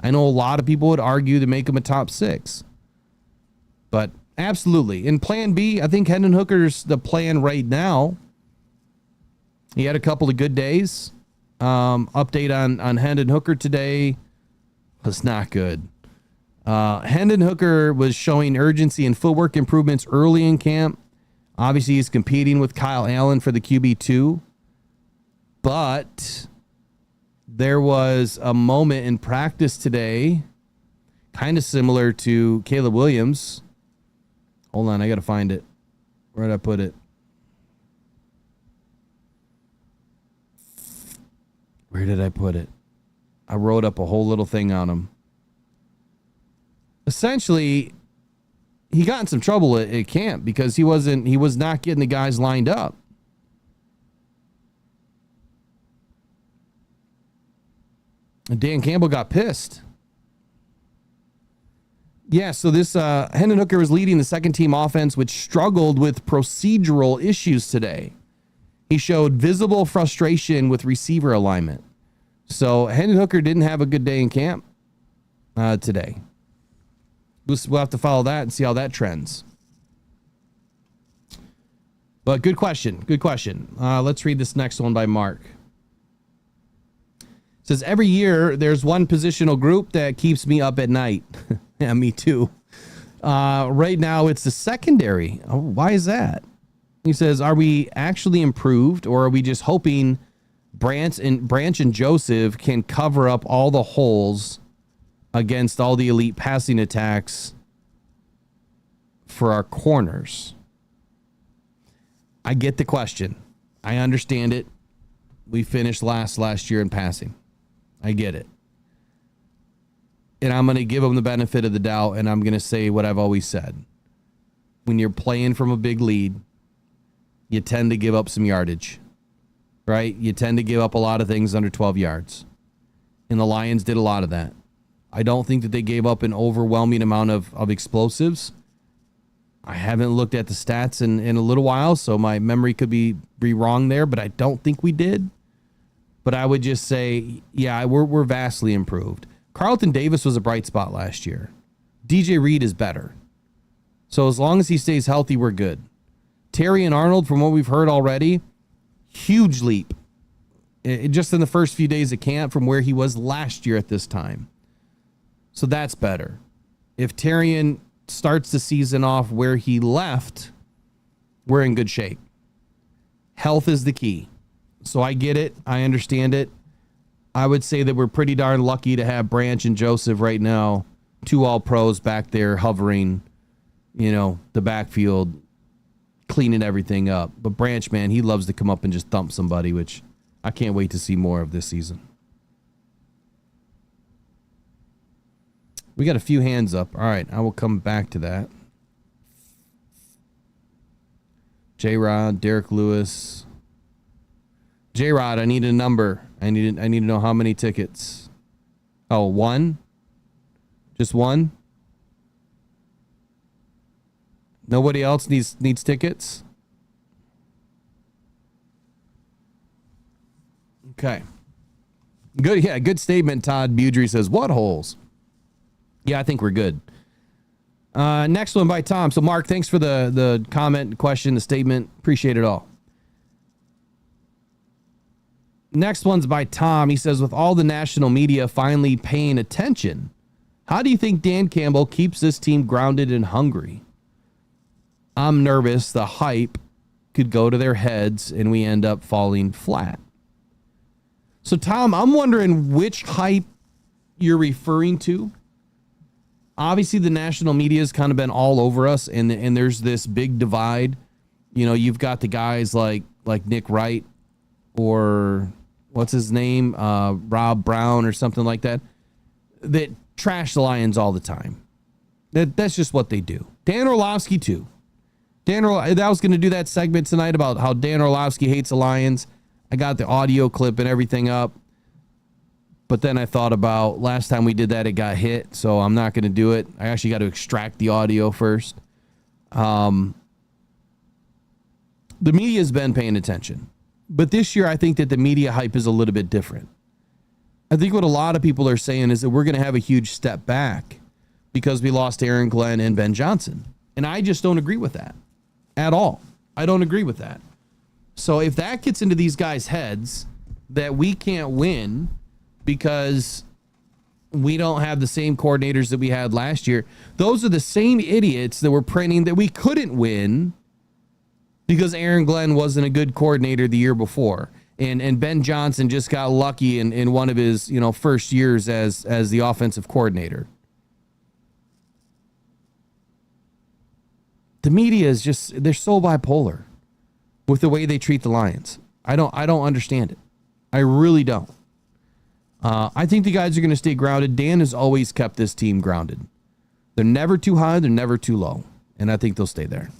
I know a lot of people would argue to make him a top 6. But absolutely. In plan B, I think Hendon Hooker's the plan right now. He had a couple of good days. Update on Hendon Hooker today was not good. Hendon Hooker was showing urgency and footwork improvements early in camp. Obviously, he's competing with Kyle Allen for the QB2. But there was a moment in practice today, kind of similar to Caleb Williams. Hold on, I got to find it. Where did I put it? Where did I put it? I wrote up a whole little thing on him. Essentially, he got in some trouble at camp because he was not getting the guys lined up. And Dan Campbell got pissed. Yeah, so this Hendon Hooker was leading the second team offense, which struggled with procedural issues today. He showed visible frustration with receiver alignment. So Hendon Hooker didn't have a good day in camp today. We'll have to follow that and see how that trends. But good question. Good question. Let's read this next one by Mark. It says, every year there's one positional group that keeps me up at night. Yeah, me too. Right now it's the secondary. Oh, why is that? He says, are we actually improved, or are we just hoping Branch and Joseph can cover up all the holes against all the elite passing attacks for our corners? I get the question. I understand it. We finished last year in passing. I get it. And I'm going to give them the benefit of the doubt, and I'm going to say what I've always said. When you're playing from a big lead, you tend to give up some yardage, right? You tend to give up a lot of things under 12 yards. And the Lions did a lot of that. I don't think that they gave up an overwhelming amount of explosives. I haven't looked at the stats in a little while, so my memory could be wrong there, but I don't think we did. But I would just say, yeah, we're vastly improved. Carlton Davis was a bright spot last year. DJ Reed is better. So as long as he stays healthy, we're good. Terry and Arnold, from what we've heard already, huge leap. Just in the first few days of camp from where he was last year at this time. So that's better. If Terrian starts the season off where he left, we're in good shape. Health is the key. So I get it. I understand it. I would say that we're pretty darn lucky to have Branch and Joseph right now, 2 all-pros back there hovering, the backfield, cleaning everything up. But Branch, man, he loves to come up and just thump somebody, which I can't wait to see more of this season. We got a few hands up. All right, I will come back to that. J-Rod, Derek Lewis. J-Rod, I need a number. I need to know how many tickets. Oh, 1? Just 1? Nobody else needs tickets? Okay. Good, yeah, good statement. Todd Budry says, what holes? Yeah, I think we're good. Next one by Tom. So, Mark, thanks for the comment, question, the statement. Appreciate it all. Next one's by Tom. He says, with all the national media finally paying attention, how do you think Dan Campbell keeps this team grounded and hungry? I'm nervous the hype could go to their heads and we end up falling flat. So, Tom, I'm wondering which hype you're referring to. Obviously, the national media has kind of been all over us, and there's this big divide. You know, you've got the guys like Nick Wright or what's his name, Rob Brown or something like that trash the Lions all the time. That's just what they do. Dan Orlovsky, too. I was going to do that segment tonight about how Dan Orlovsky hates the Lions. I got the audio clip and everything up. But then I thought about last time we did that, it got hit. So I'm not going to do it. I actually got to extract the audio first. The media's been paying attention. But this year, I think that the media hype is a little bit different. I think what a lot of people are saying is that we're going to have a huge step back because we lost Aaron Glenn and Ben Johnson. And I just don't agree with that at all. I don't agree with that. So if that gets into these guys' heads that we can't win because we don't have the same coordinators that we had last year, those are the same idiots that were printing that we couldn't win because Aaron Glenn wasn't a good coordinator the year before. And Ben Johnson just got lucky in one of his, first years as the offensive coordinator. The media is just, they're so bipolar with the way they treat the Lions. I don't understand it. I really don't. I think the guys are going to stay grounded. Dan has always kept this team grounded. They're never too high. They're never too low. And I think they'll stay there.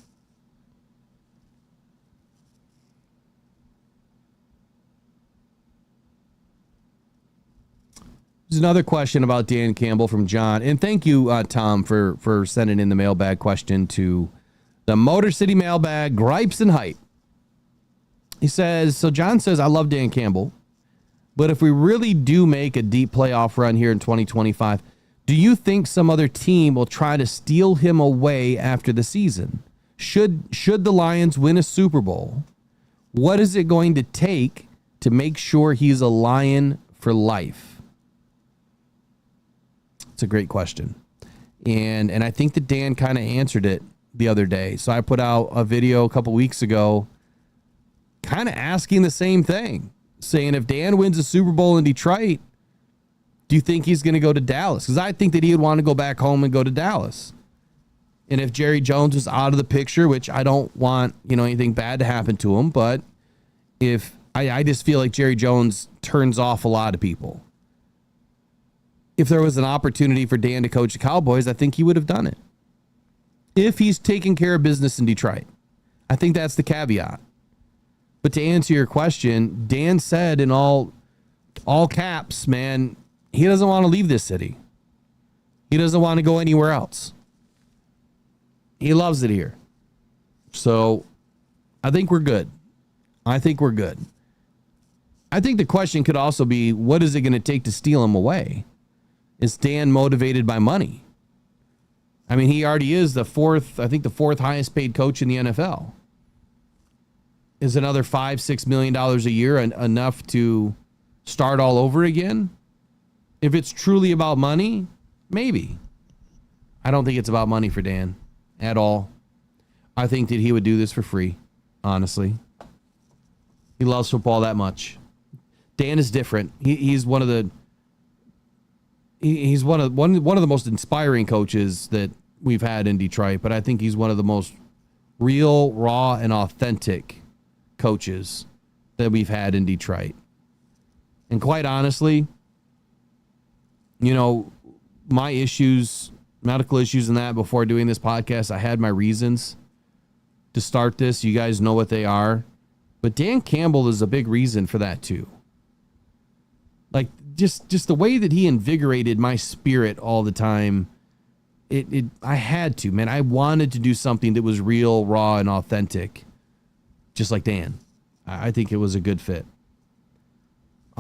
There's another question about Dan Campbell from John. And thank you, Tom, for sending in the mailbag question to the Motor City Mailbag, Gripes and Hype. He says, so John says, I love Dan Campbell, but if we really do make a deep playoff run here in 2025, do you think some other team will try to steal him away after the season? Should the Lions win a Super Bowl, what is it going to take to make sure he's a Lion for life? It's a great question. And I think that Dan kind of answered it the other day. So I put out a video a couple weeks ago kind of asking the same thing, saying if Dan wins a Super Bowl in Detroit, do you think he's going to go to Dallas? Because I think that he would want to go back home and go to Dallas. And if Jerry Jones was out of the picture, which I don't want, anything bad to happen to him, but if I just feel like Jerry Jones turns off a lot of people. If there was an opportunity for Dan to coach the Cowboys, I think he would have done it. If he's taking care of business in Detroit. I think that's the caveat. But to answer your question, Dan said in all caps, man, he doesn't want to leave this city. He doesn't want to go anywhere else. He loves it here. So I think we're good. I think the question could also be, what is it going to take to steal him away? Is Dan motivated by money? I mean, he already is the fourth highest paid coach in the NFL. Is another $5-6 million a year enough to start all over again? If it's truly about money, maybe. I don't think it's about money for Dan at all. I think that he would do this for free, honestly. He loves football that much. Dan is different. He's one of the most inspiring coaches that we've had in Detroit, but I think he's one of the most real, raw, and authentic coaches that we've had in Detroit. And quite honestly, my issues, medical issues and that before doing this podcast, I had my reasons to start this. You guys know what they are. But Dan Campbell is a big reason for that too. Like just the way that he invigorated my spirit all the time. I had to, man. I wanted to do something that was real, raw, and authentic. Just like Dan. I think it was a good fit.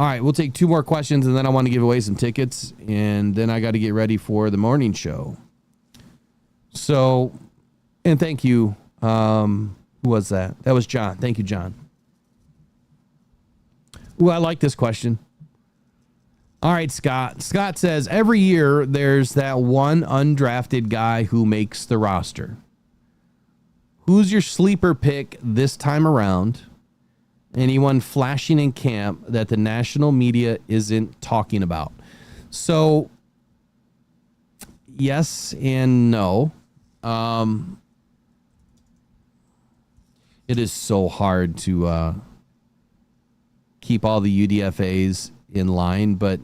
All right, we'll take 2 more questions, and then I want to give away some tickets, and then I got to get ready for the morning show. So, and thank you. Who was that? That was John. Thank you, John. Ooh, I like this question. All right, Scott. Scott says, every year there's that one undrafted guy who makes the roster. Who's your sleeper pick this time around? Anyone flashing in camp that the national media isn't talking about? So, yes and no. It is so hard to keep all the UDFAs in line, but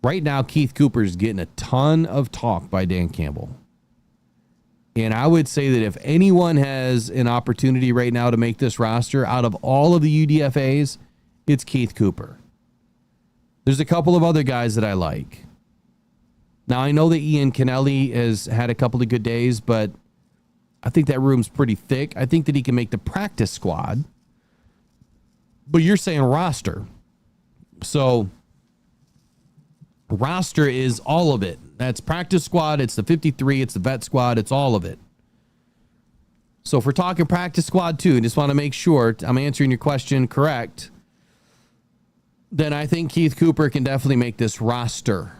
right now Keith Cooper's getting a ton of talk by Dan Campbell. And I would say that if anyone has an opportunity right now to make this roster out of all of the UDFAs, it's Keith Cooper. There's a couple of other guys that I like. Now, I know that Ian Kennelly has had a couple of good days, but I think that room's pretty thick. I think that he can make the practice squad. But you're saying roster. So roster is all of it. That's practice squad. It's the 53. It's the vet squad. It's all of it. So if we're talking practice squad too, just want to make sure I'm answering your question correct, then I think Keith Cooper can definitely make this roster,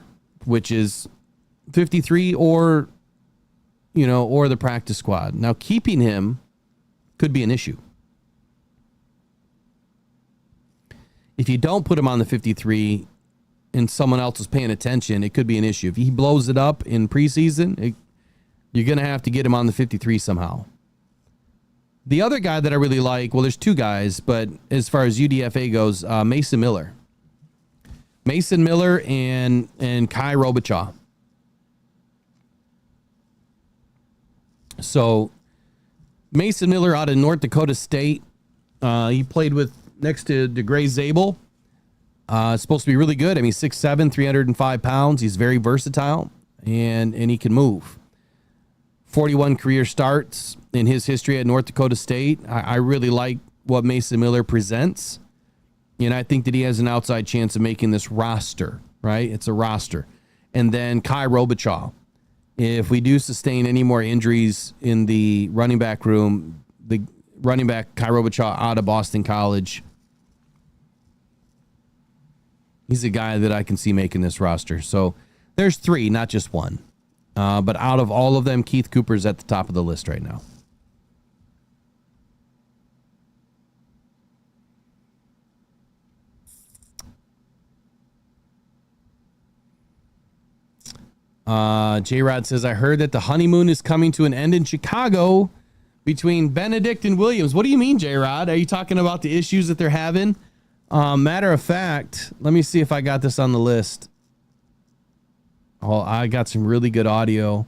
which is 53 or, or the practice squad. Now, keeping him could be an issue. If you don't put him on the 53 and someone else is paying attention, it could be an issue. If he blows it up in preseason, you're going to have to get him on the 53 somehow. The other guy that I really like, well, there's 2 guys, but as far as UDFA goes, Mason Miller. Mason Miller and Kai Robichaud. So Mason Miller out of North Dakota State. He played with next to DeGray Zabel. Supposed to be really good. I mean, 6'7", 305 pounds. He's very versatile, and he can move. 41 career starts in his history at North Dakota State. I really like what Mason Miller presents, and I think that he has an outside chance of making this roster, right? It's a roster. And then Kai Robichaud. If we do sustain any more injuries in the running back room, the running back Kai Robichaud out of Boston College, he's a guy that I can see making this roster. So there's 3, not just 1. But out of all of them, Keith Cooper's at the top of the list right now. J-Rod says, I heard that the honeymoon is coming to an end in Chicago between Benedict and Williams. What do you mean, J-Rod? Are you talking about the issues that they're having? Matter of fact, let me see if I got this on the list. Oh, I got some really good audio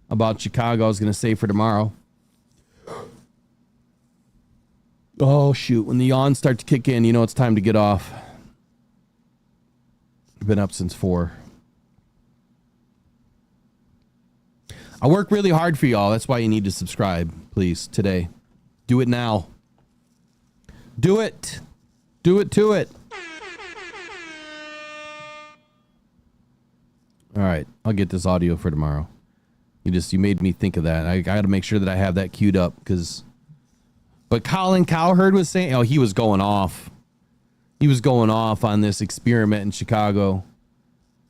about Chicago I was going to save for tomorrow. Oh, shoot. When the yawns start to kick in, it's time to get off. I've been up since 4. I work really hard for y'all. That's why you need to subscribe, please, today. Do it now. Do it. Do it to it. All right. I'll get this audio for tomorrow. You made me think of that. I got to make sure that I have that queued up but Colin Cowherd was saying, he was going off. He was going off on this experiment in Chicago.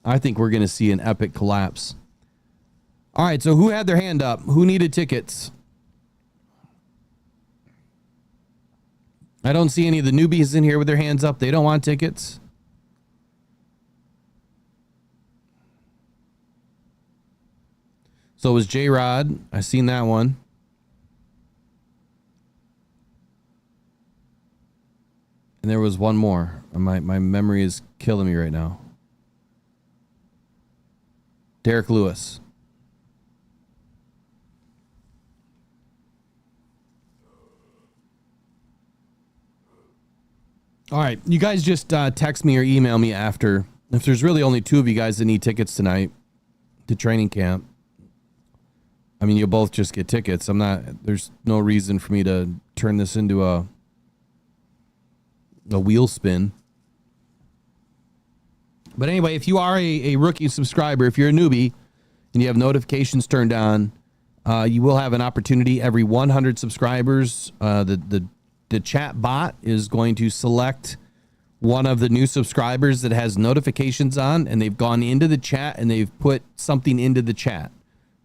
I think we're going to see an epic collapse. All right, so who had their hand up? Who needed tickets? I don't see any of the newbies in here with their hands up. They don't want tickets. So it was J-Rod. I seen that one. And there was one more. My memory is killing me right now. Derek Lewis. All right, you guys just text me or email me after. If there's really only 2 of you guys that need tickets tonight to training camp, I mean, you'll both just get tickets. There's no reason for me to turn this into a wheel spin. But anyway, if you are a rookie subscriber, if you're a newbie and you have notifications turned on, you will have an opportunity every 100 subscribers. The chat bot is going to select one of the new subscribers that has notifications on, and they've gone into the chat and they've put something into the chat,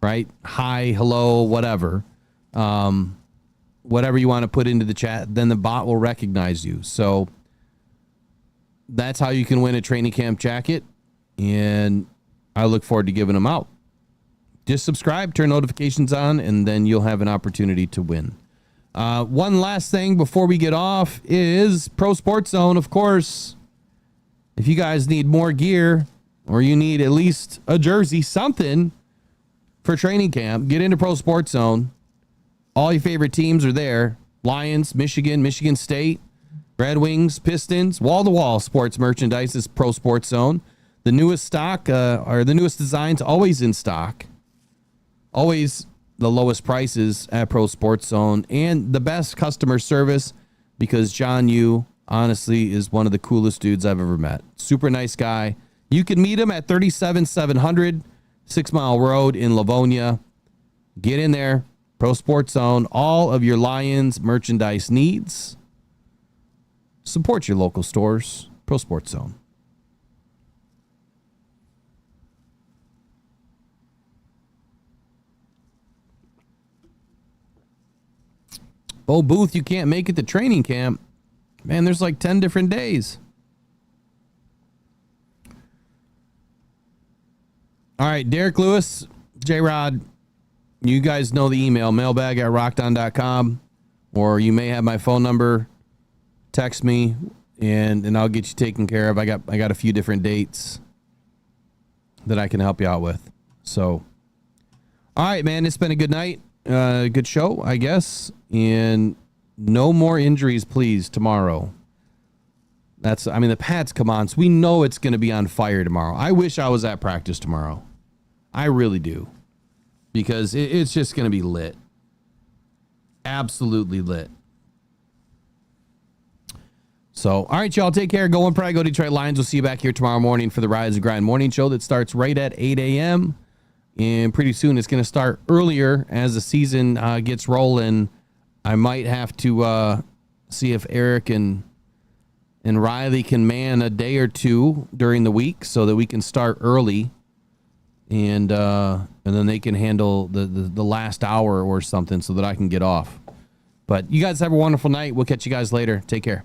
right? Hi, hello, whatever. Whatever you want to put into the chat, then the bot will recognize you. So that's how you can win a training camp jacket, and I look forward to giving them out. Just subscribe, turn notifications on, and then you'll have an opportunity to win. One last thing before we get off is Pro Sports Zone. Of course, if you guys need more gear or you need at least a jersey, something for training camp, get into Pro Sports Zone. All your favorite teams are there. Lions, Michigan, Michigan State, Red Wings, Pistons, wall-to-wall sports merchandise is Pro Sports Zone. The newest stock, or the newest designs, always in stock. Always the lowest prices at Pro Sports Zone. And the best customer service, because John Yu, honestly, is one of the coolest dudes I've ever met. Super nice guy. You can meet him at 37700 6 Mile Road in Livonia. Get in there. Pro Sports Zone, all of your Lions merchandise needs. Support your local stores. Pro Sports Zone. Oh, Booth, you can't make it to training camp. Man, there's like 10 different days. All right, Derek Lewis, J-Rod, you guys know the email, mailbag@rockdown.com, or you may have my phone number. Text me, and I'll get you taken care of. I got a few different dates that I can help you out with. So, all right, man, it's been a good night. Good show, I guess. And no more injuries, please, tomorrow. The Pats come on, so we know it's going to be on fire tomorrow. I wish I was at practice tomorrow. I really do. Because it's just going to be lit. Absolutely lit. So, all right, y'all, take care. Go and Pride, go Detroit Lions. We'll see you back here tomorrow morning for the Rise and Grind morning show that starts right at 8 a.m. And pretty soon it's going to start earlier as the season gets rolling. I might have to see if Eric and Riley can man a day or two during the week so that we can start early. And then they can handle the last hour or something so that I can get off. But you guys have a wonderful night. We'll catch you guys later. Take care.